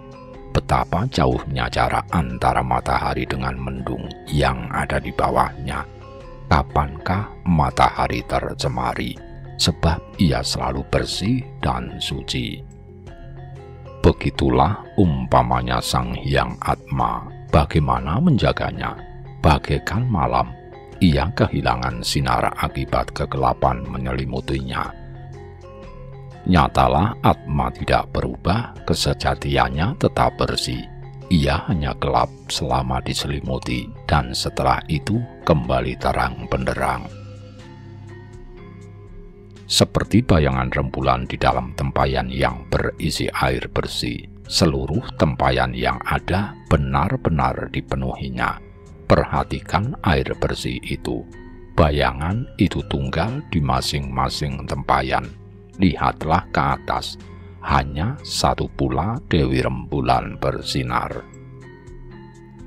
Betapa jauhnya jarak antara matahari dengan mendung yang ada di bawahnya. Kapankah matahari tercemari? Sebab ia selalu bersih dan suci. Begitulah umpamanya Sang Hyang Atma. Bagaimana menjaganya? Bagaikan malam, ia kehilangan sinar akibat kegelapan menyelimutinya. Nyatalah Atma tidak berubah, kesejatiannya tetap bersih. Ia hanya gelap selama diselimuti, dan setelah itu kembali terang benderang. Seperti bayangan rembulan di dalam tempayan yang berisi air bersih, seluruh tempayan yang ada benar-benar dipenuhinya. Perhatikan air bersih itu. Bayangan itu tunggal di masing-masing tempayan. Lihatlah ke atas, hanya satu pula Dewi Rembulan bersinar.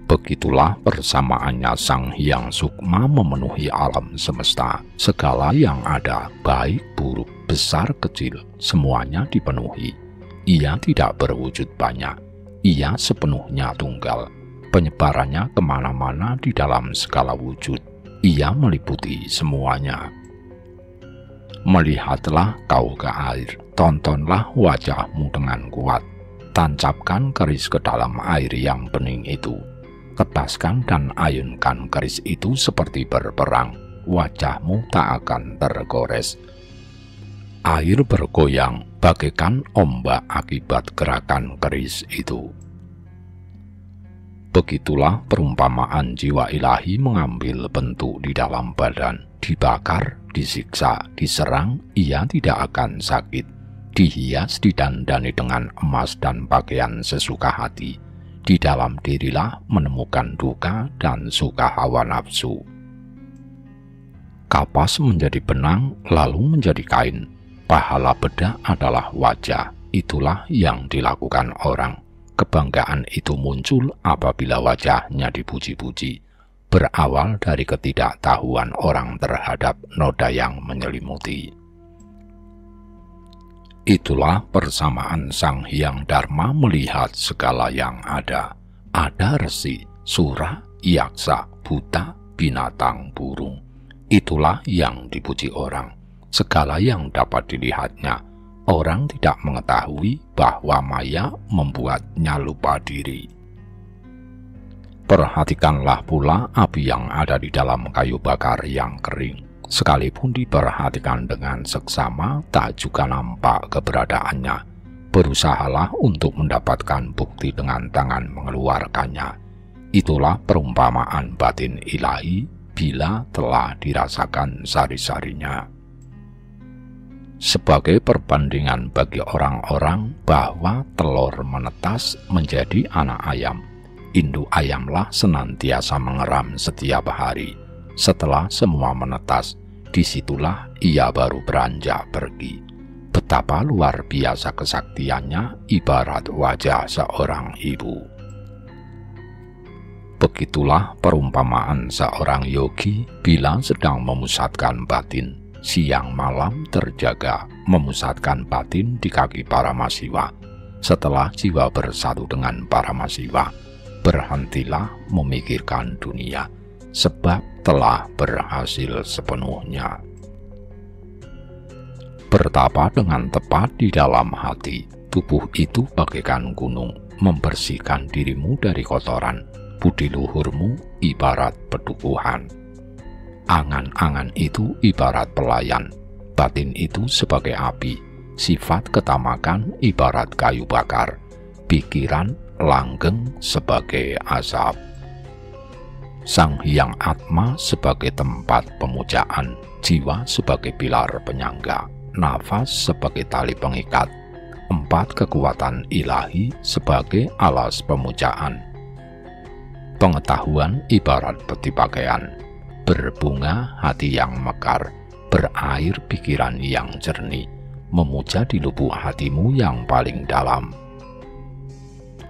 Begitulah persamaannya Sang Hyang Sukma memenuhi alam semesta. Segala yang ada, baik buruk, besar kecil, semuanya dipenuhi. Ia tidak berwujud banyak, ia sepenuhnya tunggal. Penyebarannya kemana-mana di dalam segala wujud, ia meliputi semuanya. Melihatlah kau ke air, tontonlah wajahmu dengan kuat. Tancapkan keris ke dalam air yang bening itu. Tebaskan dan ayunkan keris itu seperti berperang. Wajahmu tak akan tergores. Air bergoyang bagaikan ombak akibat gerakan keris itu. Begitulah perumpamaan jiwa ilahi mengambil bentuk di dalam badan. Dibakar, disiksa, diserang, ia tidak akan sakit. Dihias, didandani dengan emas dan pakaian sesuka hati. Di dalam dirilah menemukan duka dan suka hawa nafsu. Kapas menjadi benang, lalu menjadi kain. Pahala bedak adalah wajah. Itulah yang dilakukan orang. Kebanggaan itu muncul apabila wajahnya dipuji-puji. Berawal dari ketidaktahuan orang terhadap noda yang menyelimuti. Itulah persamaan Sang Hyang Dharma melihat segala yang ada. Ada resi, sura, yaksa, buta, binatang, burung. Itulah yang dipuji orang. Segala yang dapat dilihatnya, orang tidak mengetahui bahwa maya membuatnya lupa diri. Perhatikanlah pula api yang ada di dalam kayu bakar yang kering. Sekalipun diperhatikan dengan seksama, tak juga nampak keberadaannya. Berusahalah untuk mendapatkan bukti dengan tangan mengeluarkannya. Itulah perumpamaan batin ilahi bila telah dirasakan sari-sarinya. Sebagai perbandingan bagi orang-orang bahwa telur menetas menjadi anak ayam, induk ayamlah senantiasa mengeram setiap hari. Setelah semua menetas, disitulah ia baru beranjak pergi. Betapa luar biasa kesaktiannya, ibarat wajah seorang ibu. Begitulah perumpamaan seorang yogi bila sedang memusatkan batin. Siang malam terjaga, memusatkan batin di kaki Paramasiwa. Setelah jiwa bersatu dengan Paramasiwa, berhentilah memikirkan dunia, sebab telah berhasil sepenuhnya. Bertapa dengan tepat di dalam hati, tubuh itu bagaikan gunung, membersihkan dirimu dari kotoran. Budi luhurmu ibarat pedukuhan. Angan-angan itu ibarat pelayan, batin itu sebagai api, sifat ketamakan ibarat kayu bakar, pikiran langgeng sebagai asap. Sang Hyang Atma sebagai tempat pemujaan, jiwa sebagai pilar penyangga, nafas sebagai tali pengikat, 4 kekuatan ilahi sebagai alas pemujaan. Pengetahuan ibarat peti pakaian, berbunga hati yang mekar, berair pikiran yang jernih, memuja di lubuk hatimu yang paling dalam.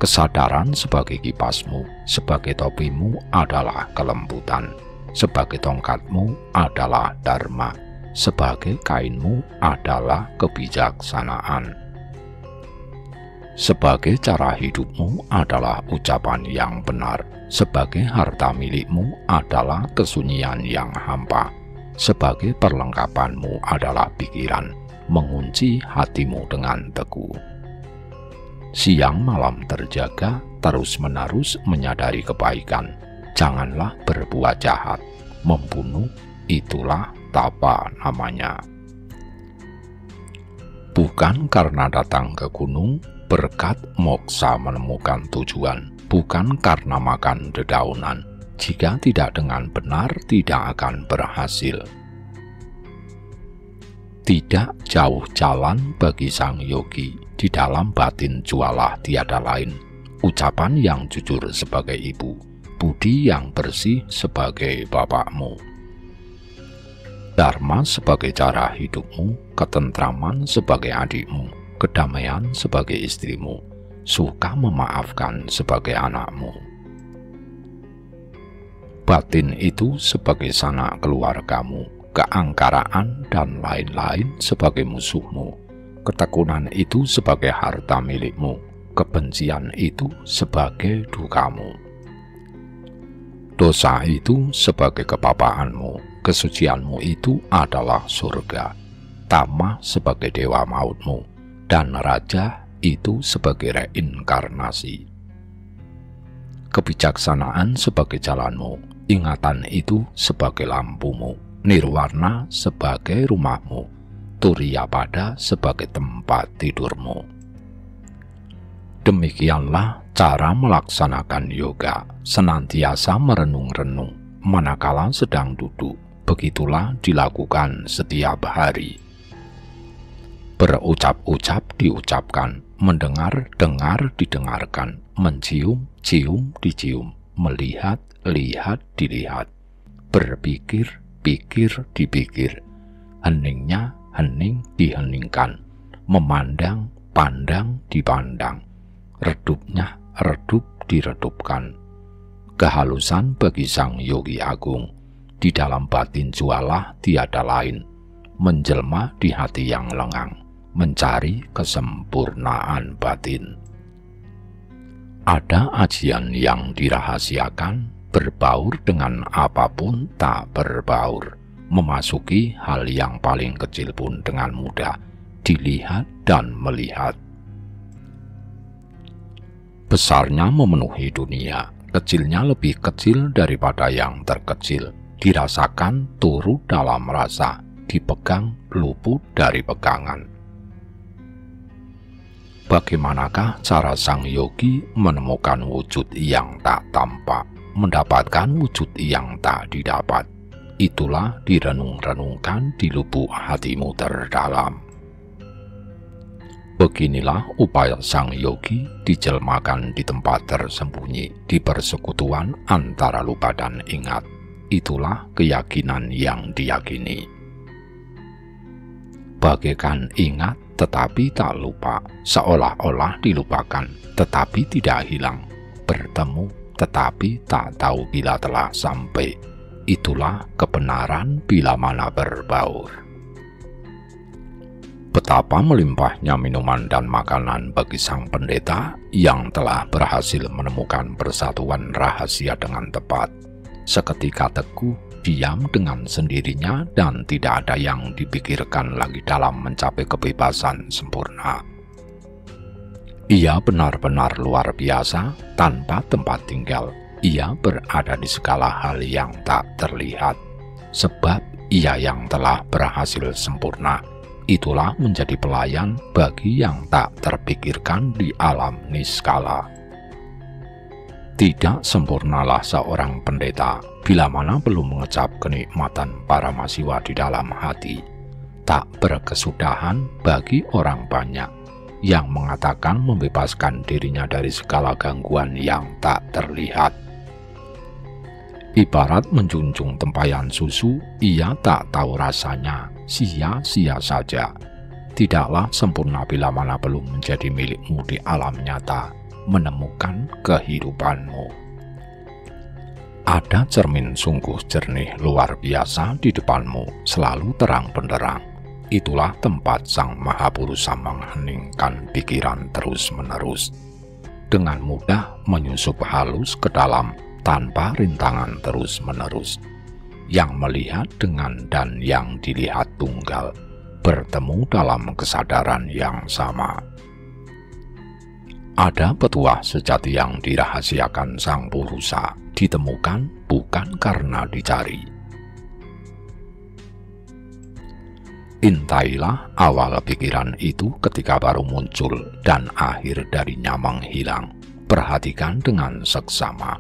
Kesadaran sebagai kipasmu, sebagai topimu adalah kelembutan. sebagai tongkatmu adalah dharma, sebagai kainmu adalah kebijaksanaan. Sebagai cara hidupmu adalah ucapan yang benar, sebagai harta milikmu adalah kesunyian yang hampa, sebagai perlengkapanmu adalah pikiran, mengunci hatimu dengan teguh. Siang malam terjaga, terus-menerus menyadari kebaikan, janganlah berbuat jahat, membunuh, itulah tapa namanya. Bukan karena datang ke gunung, berkat moksa menemukan tujuan, bukan karena makan dedaunan, jika tidak dengan benar tidak akan berhasil. Tidak jauh jalan bagi sang yogi, di dalam batin jualah tiada lain, ucapan yang jujur sebagai ibu, budi yang bersih sebagai bapakmu. Dharma sebagai cara hidupmu, ketentraman sebagai adikmu, kedamaian sebagai istrimu, suka memaafkan sebagai anakmu. Batin itu sebagai sanak keluargamu, keangkaraan dan lain-lain sebagai musuhmu, ketekunan itu sebagai harta milikmu, kebencian itu sebagai dukamu. Dosa itu sebagai kepapaanmu, kesucianmu itu adalah surga, tamah sebagai dewa mautmu, dan raja itu sebagai reinkarnasi. Kebijaksanaan sebagai jalanmu, ingatan itu sebagai lampumu, nirwana sebagai rumahmu, turiyapada sebagai tempat tidurmu. Demikianlah cara melaksanakan yoga, senantiasa merenung-renung, manakala sedang duduk, begitulah dilakukan setiap hari. Berucap-ucap diucapkan, mendengar-dengar didengarkan, mencium-cium dicium, melihat-lihat dilihat, berpikir-pikir dipikir, heningnya-hening diheningkan, memandang-pandang dipandang, redupnya-redup diredupkan. Kehalusan bagi sang yogi agung, di dalam batin jualah tiada lain, menjelma di hati yang lengang, mencari kesempurnaan batin. Ada ajian yang dirahasiakan, berbaur dengan apapun tak berbaur, memasuki hal yang paling kecil pun dengan mudah, dilihat dan melihat. Besarnya memenuhi dunia, kecilnya lebih kecil daripada yang terkecil, dirasakan turut dalam rasa, dipegang luput dari pegangan. Bagaimanakah cara sang yogi menemukan wujud yang tak tampak, mendapatkan wujud yang tak didapat? Itulah direnung-renungkan di lubuk hatimu terdalam. Beginilah upaya sang yogi dijelmakan di tempat tersembunyi, di persekutuan antara lupa dan ingat. Itulah keyakinan yang diyakini. Bagaikan ingat tetapi tak lupa, seolah-olah dilupakan tetapi tidak hilang, bertemu tetapi tak tahu bila telah sampai. Itulah kebenaran bila mana berbaur. Betapa melimpahnya minuman dan makanan bagi sang pendeta yang telah berhasil menemukan persatuan rahasia dengan tepat. Seketika teguh, diam dengan sendirinya dan tidak ada yang dipikirkan lagi dalam mencapai kebebasan sempurna. Ia benar-benar luar biasa, tanpa tempat tinggal. Ia berada di segala hal yang tak terlihat, sebab ia yang telah berhasil sempurna, itulah menjadi pelayan bagi yang tak terpikirkan di alam niskala. Tidak sempurnalah seorang pendeta bila mana belum mengecap kenikmatan para mahasiswa di dalam hati. Tak berkesudahan bagi orang banyak yang mengatakan membebaskan dirinya dari segala gangguan yang tak terlihat. Ibarat menjunjung tempayan susu, ia tak tahu rasanya, sia-sia saja. Tidaklah sempurna bila mana belum menjadi milikmu di alam nyata, menemukan kehidupanmu. Ada cermin sungguh jernih luar biasa di depanmu, selalu terang benderang. Itulah tempat Sang Maha Purusa mengheningkan pikiran terus-menerus. Dengan mudah menyusup halus ke dalam tanpa rintangan terus-menerus. Yang melihat dengan dan yang dilihat tunggal, bertemu dalam kesadaran yang sama. Ada petuah sejati yang dirahasiakan Sang Purusa, ditemukan bukan karena dicari. Intailah awal pikiran itu ketika baru muncul dan akhir darinya menghilang. Perhatikan dengan seksama,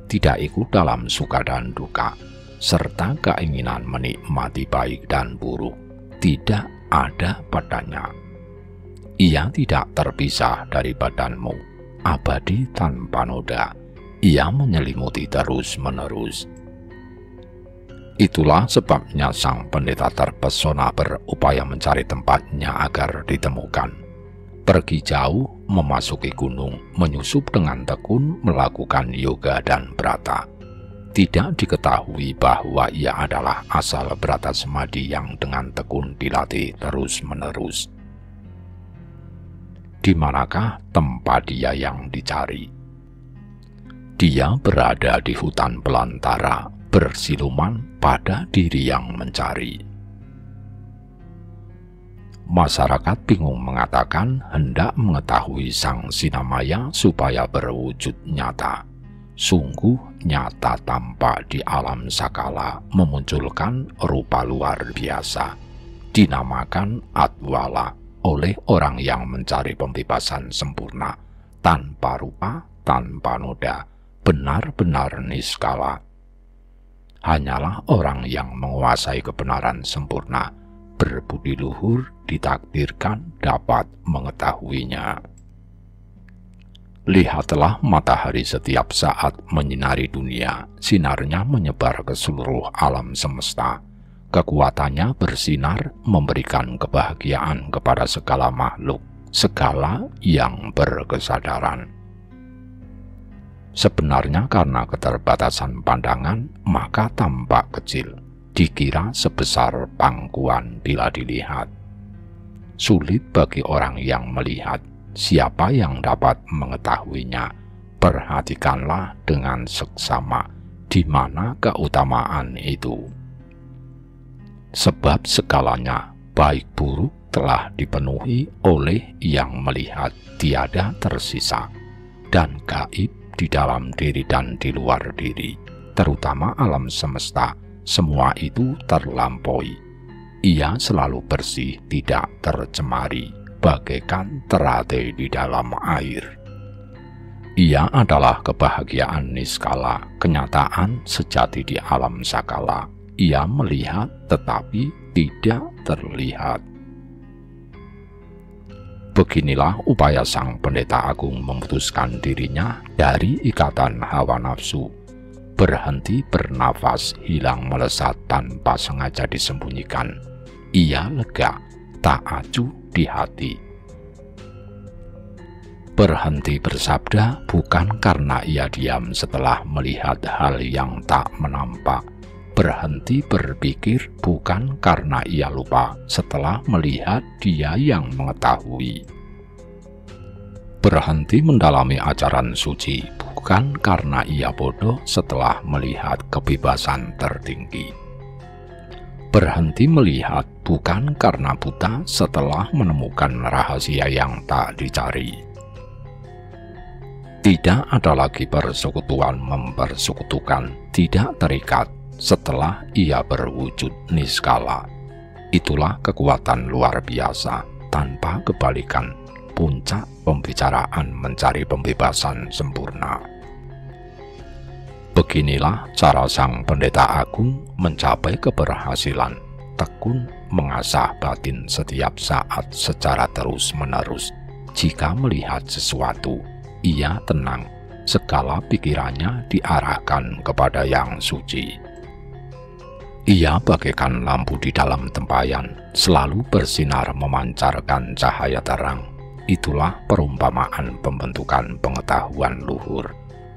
tidak ikut dalam suka dan duka, serta keinginan menikmati baik dan buruk tidak ada padanya. Ia tidak terpisah dari badanmu, abadi tanpa noda. Ia menyelimuti terus-menerus. Itulah sebabnya sang pendeta terpesona berupaya mencari tempatnya agar ditemukan. Pergi jauh, memasuki gunung, menyusup dengan tekun, melakukan yoga dan brata. Tidak diketahui bahwa ia adalah asal brata semadi yang dengan tekun dilatih terus-menerus. Di manakah tempat dia yang dicari? Dia berada di hutan belantara, bersiluman pada diri yang mencari. Masyarakat bingung mengatakan hendak mengetahui Sang Sinamaya supaya berwujud nyata. Sungguh nyata tampak di alam sakala, memunculkan rupa luar biasa, dinamakan Adwala oleh orang yang mencari pembebasan sempurna, tanpa rupa, tanpa noda, benar-benar niskala. Hanyalah orang yang menguasai kebenaran sempurna, berbudi luhur, ditakdirkan dapat mengetahuinya. Lihatlah matahari setiap saat menyinari dunia, sinarnya menyebar ke seluruh alam semesta. Kekuatannya bersinar, memberikan kebahagiaan kepada segala makhluk, segala yang berkesadaran. Sebenarnya karena keterbatasan pandangan, maka tampak kecil, dikira sebesar pangkuan bila dilihat. Sulit bagi orang yang melihat, siapa yang dapat mengetahuinya. Perhatikanlah dengan seksama di mana keutamaan itu. Sebab segalanya, baik buruk, telah dipenuhi oleh yang melihat, tiada tersisa, dan gaib di dalam diri dan di luar diri, terutama alam semesta, semua itu terlampaui. Ia selalu bersih, tidak tercemari, bagaikan terate di dalam air. Ia adalah kebahagiaan niskala, kenyataan sejati di alam sakala. Ia melihat tetapi tidak terlihat. Beginilah upaya sang pendeta agung memutuskan dirinya dari ikatan hawa nafsu. Berhenti bernafas, hilang melesat tanpa sengaja disembunyikan. Ia lega, tak acuh di hati. Berhenti bersabda bukan karena ia diam setelah melihat hal yang tak menampak. Berhenti berpikir bukan karena ia lupa setelah melihat dia yang mengetahui. Berhenti mendalami ajaran suci bukan karena ia bodoh setelah melihat kebebasan tertinggi. Berhenti melihat bukan karena buta setelah menemukan rahasia yang tak dicari. Tidak ada lagi persekutuan mempersekutukan, tidak terikat setelah ia berwujud niskala. Itulah kekuatan luar biasa, tanpa kebalikan, puncak pembicaraan mencari pembebasan sempurna. Beginilah cara sang pendeta agung mencapai keberhasilan, tekun mengasah batin setiap saat secara terus-menerus. Jika melihat sesuatu, ia tenang, segala pikirannya diarahkan kepada yang suci. Ia bagaikan lampu di dalam tempayan, selalu bersinar memancarkan cahaya terang. Itulah perumpamaan pembentukan pengetahuan luhur.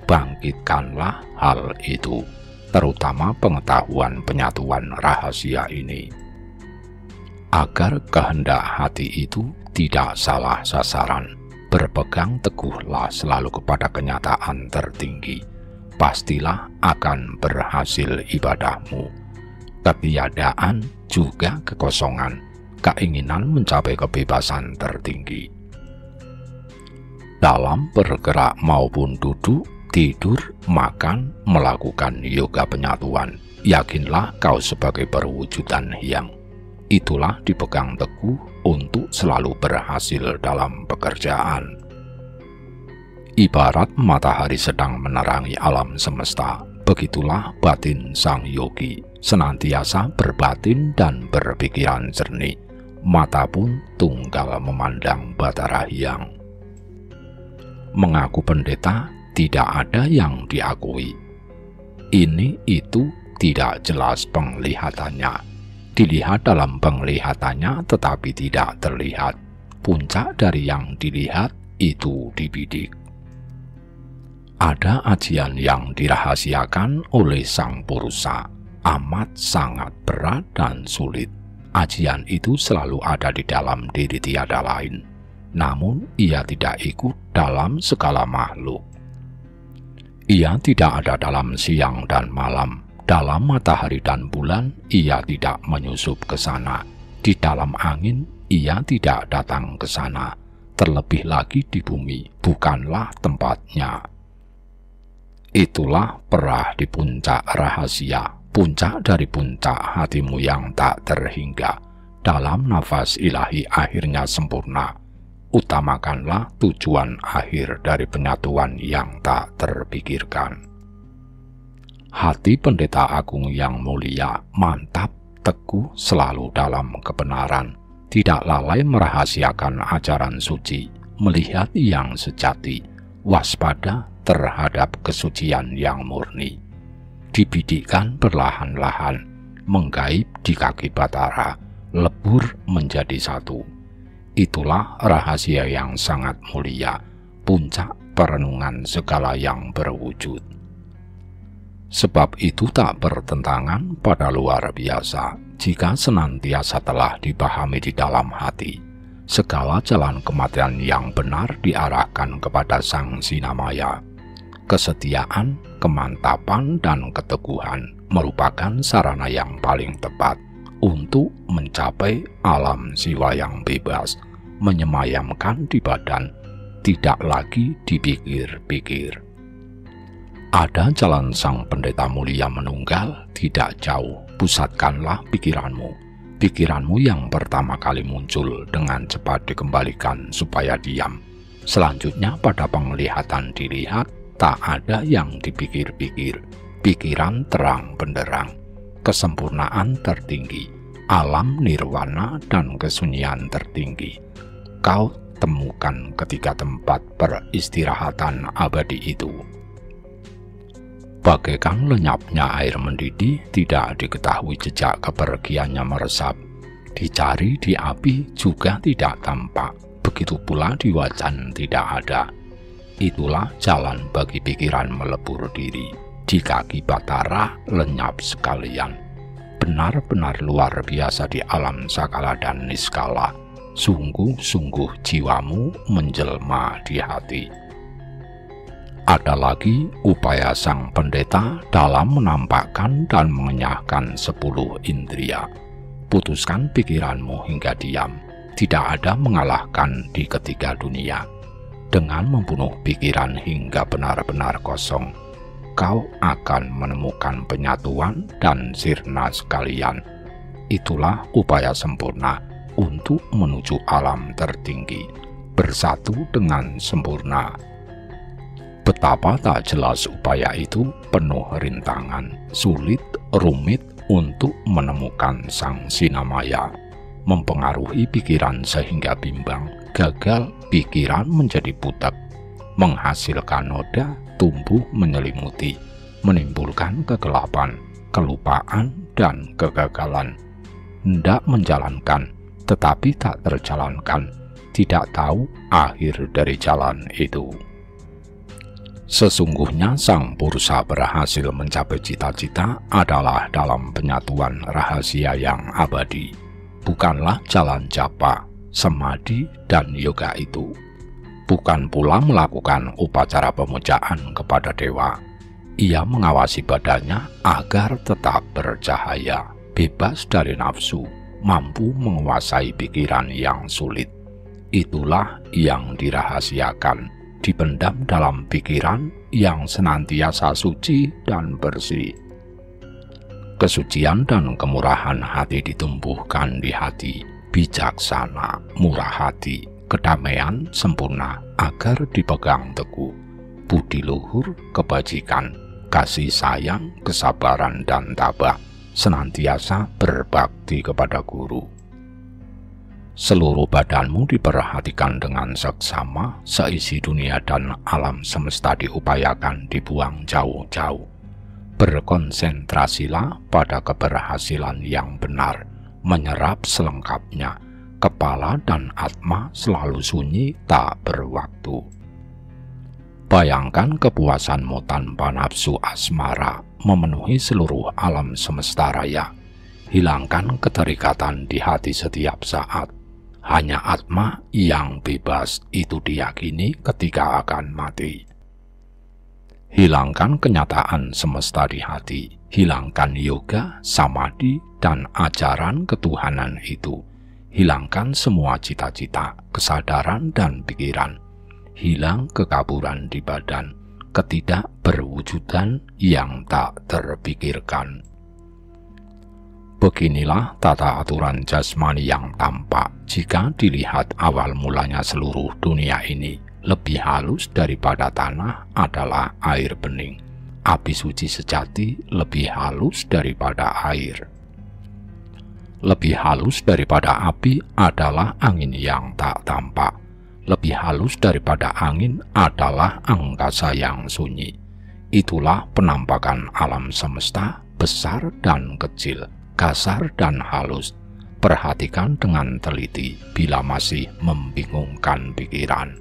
bangkitkanlah hal itu, terutama pengetahuan penyatuan rahasia ini, agar kehendak hati itu tidak salah sasaran. Berpegang teguhlah selalu kepada kenyataan tertinggi, pastilah akan berhasil ibadahmu. Ketiadaan juga kekosongan, keinginan mencapai kebebasan tertinggi. Dalam bergerak maupun duduk, tidur, makan, melakukan yoga penyatuan, yakinlah kau sebagai perwujudan hyang. Itulah dipegang teguh untuk selalu berhasil dalam pekerjaan. Ibarat matahari sedang menerangi alam semesta, begitulah batin sang yogi, senantiasa berbatin dan berpikiran jernih, mata pun tunggal memandang Batara Hyang. Mengaku pendeta, tidak ada yang diakui. Ini itu tidak jelas penglihatannya. Dilihat dalam penglihatannya tetapi tidak terlihat. Puncak dari yang dilihat itu dibidik. Ada ajian yang dirahasiakan oleh sang Purusa, amat sangat berat dan sulit. Ajian itu selalu ada di dalam diri tiada lain, namun ia tidak ikut dalam segala makhluk. Ia tidak ada dalam siang dan malam. Dalam matahari dan bulan, ia tidak menyusup ke sana. Di dalam angin, ia tidak datang ke sana. Terlebih lagi di bumi, bukanlah tempatnya. Itulah perah di puncak rahasia, puncak dari puncak hatimu yang tak terhingga. Dalam nafas ilahi akhirnya sempurna. Utamakanlah tujuan akhir dari penyatuan yang tak terpikirkan. Hati pendeta agung yang mulia, mantap, teguh, selalu dalam kebenaran, tidak lalai merahasiakan ajaran suci, melihat yang sejati, waspada terhadap kesucian yang murni. Dibidikkan perlahan-lahan, menggaib di kaki Batara, lebur menjadi satu. Itulah rahasia yang sangat mulia, puncak perenungan segala yang berwujud. Sebab itu tak bertentangan pada luar biasa jika senantiasa telah dipahami di dalam hati. Segala jalan kematian yang benar diarahkan kepada Sang Sinamaya. Kesetiaan, kemantapan, dan keteguhan merupakan sarana yang paling tepat untuk mencapai alam jiwa yang bebas, menyemayamkan di badan, tidak lagi dipikir-pikir. Ada jalan sang pendeta mulia menunggal, tidak jauh, pusatkanlah pikiranmu. Pikiranmu yang pertama kali muncul dengan cepat dikembalikan supaya diam. Selanjutnya pada penglihatan dilihat, tak ada yang dipikir-pikir. Pikiran terang benderang, kesempurnaan tertinggi, alam nirwana dan kesunyian tertinggi. Kau temukan ketika tempat peristirahatan abadi itu. Bagaikan lenyapnya air mendidih, tidak diketahui jejak kepergiannya meresap. Dicari di api juga tidak tampak, begitu pula di wajan tidak ada. Itulah jalan bagi pikiran melebur diri. Di kaki Batara lenyap sekalian. Benar-benar luar biasa di alam sakala dan niskala. Sungguh-sungguh jiwamu menjelma di hati. Ada lagi upaya sang pendeta dalam menampakkan dan mengenyahkan 10 indria. Putuskan pikiranmu hingga diam. Tidak ada mengalahkan di ketiga dunia. Dengan membunuh pikiran hingga benar-benar kosong, kau akan menemukan penyatuan dan sirna sekalian. Itulah upaya sempurna untuk menuju alam tertinggi, bersatu dengan sempurna. Betapa tak jelas upaya itu, penuh rintangan, sulit, rumit untuk menemukan Sang Sinamaya. Mempengaruhi pikiran sehingga bimbang, gagal, pikiran menjadi butek, menghasilkan noda, tumbuh menyelimuti, menimbulkan kegelapan, kelupaan, dan kegagalan. Hendak menjalankan, tetapi tak terjalankan, tidak tahu akhir dari jalan itu. Sesungguhnya sang Purusha berhasil mencapai cita-cita adalah dalam penyatuan rahasia yang abadi, bukanlah jalan japa, samadhi, dan yoga itu. Bukan pula melakukan upacara pemujaan kepada dewa. Ia mengawasi badannya agar tetap bercahaya, bebas dari nafsu, mampu menguasai pikiran yang sulit. Itulah yang dirahasiakan, dipendam dalam pikiran yang senantiasa suci dan bersih. Kesucian dan kemurahan hati ditumbuhkan di hati, bijaksana, murah hati, kedamaian sempurna agar dipegang teguh, budi luhur, kebajikan, kasih sayang, kesabaran, dan tabah, senantiasa berbakti kepada guru. Seluruh badanmu diperhatikan dengan seksama, seisi dunia dan alam semesta diupayakan dibuang jauh-jauh. Berkonsentrasilah pada keberhasilan yang benar, menyerap selengkapnya. Kepala dan atma selalu sunyi tak berwaktu. Bayangkan kepuasanmu tanpa nafsu asmara memenuhi seluruh alam semesta raya. Hilangkan keterikatan di hati setiap saat. Hanya atma yang bebas itu diyakini ketika akan mati. Hilangkan kenyataan semesta di hati. Hilangkan yoga, samadhi, dan ajaran ketuhanan itu. Hilangkan semua cita-cita, kesadaran, dan pikiran. Hilang kekaburan di badan, ketidakberwujudan yang tak terpikirkan. Beginilah tata aturan jasmani yang tampak jika dilihat awal mulanya seluruh dunia ini. Lebih halus daripada tanah adalah air bening. Api suci sejati lebih halus daripada air. Lebih halus daripada api adalah angin yang tak tampak. Lebih halus daripada angin adalah angkasa yang sunyi. Itulah penampakan alam semesta, besar dan kecil, kasar dan halus. Perhatikan dengan teliti bila masih membingungkan pikiran.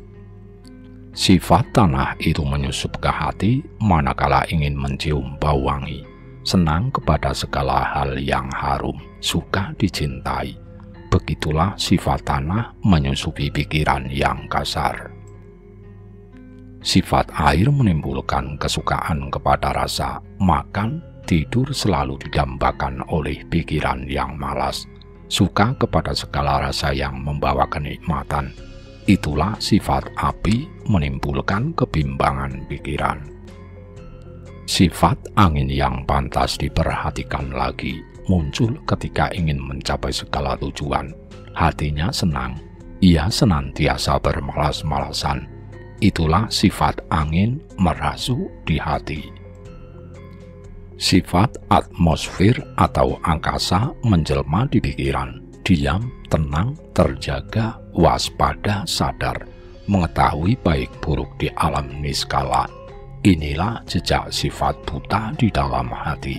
Sifat tanah itu menyusup ke hati manakala ingin mencium bau wangi, senang kepada segala hal yang harum, suka dicintai. Begitulah sifat tanah menyusupi pikiran yang kasar. Sifat air menimbulkan kesukaan kepada rasa, makan, tidur selalu didambakan oleh pikiran yang malas, suka kepada segala rasa yang membawa kenikmatan. Itulah sifat api menimbulkan kebimbangan pikiran. Sifat angin yang pantas diperhatikan lagi muncul ketika ingin mencapai segala tujuan. Hatinya senang, ia senantiasa bermalas-malasan. Itulah sifat angin merasu di hati. Sifat atmosfer atau angkasa menjelma di pikiran. Diam, tenang, terjaga, waspada, sadar, mengetahui baik buruk di alam niskala. Inilah jejak sifat buta di dalam hati.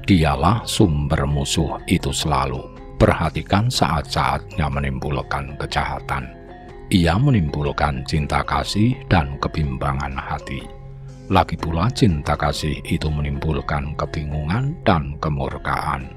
Dialah sumber musuh itu selalu. Perhatikan saat-saatnya menimbulkan kejahatan. Ia menimbulkan cinta kasih dan kebimbangan hati. Lagi pula cinta kasih itu menimbulkan kebingungan dan kemurkaan.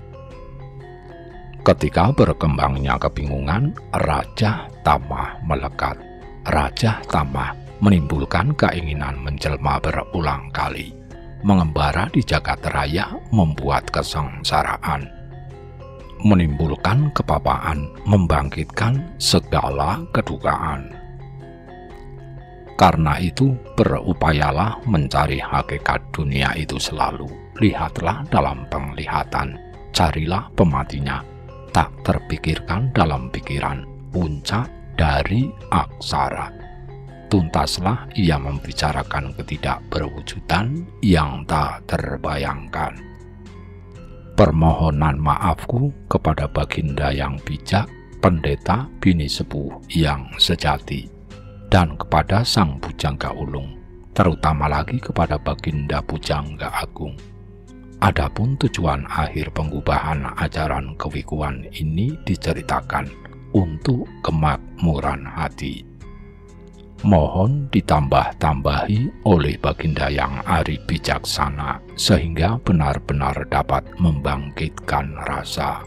Ketika berkembangnya kebingungan, Raja Tamah melekat. Raja Tamah menimbulkan keinginan menjelma berulang kali. Mengembara di jagat raya membuat kesengsaraan. Menimbulkan kepapaan, membangkitkan segala kedukaan. Karena itu, berupayalah mencari hakikat dunia itu selalu. Lihatlah dalam penglihatan, carilah pematinya. Tak terpikirkan dalam pikiran, puncak dari aksara. Tuntaslah ia membicarakan ketidakberwujudan yang tak terbayangkan. Permohonan maafku kepada baginda yang bijak, pendeta bini sepuh yang sejati, dan kepada sang Bujangga Ulung, terutama lagi kepada baginda Bujangga Agung. Adapun tujuan akhir pengubahan ajaran kewikuan ini diceritakan untuk kemakmuran hati. mohon ditambah-tambahi oleh Baginda yang ari bijaksana, sehingga benar-benar dapat membangkitkan rasa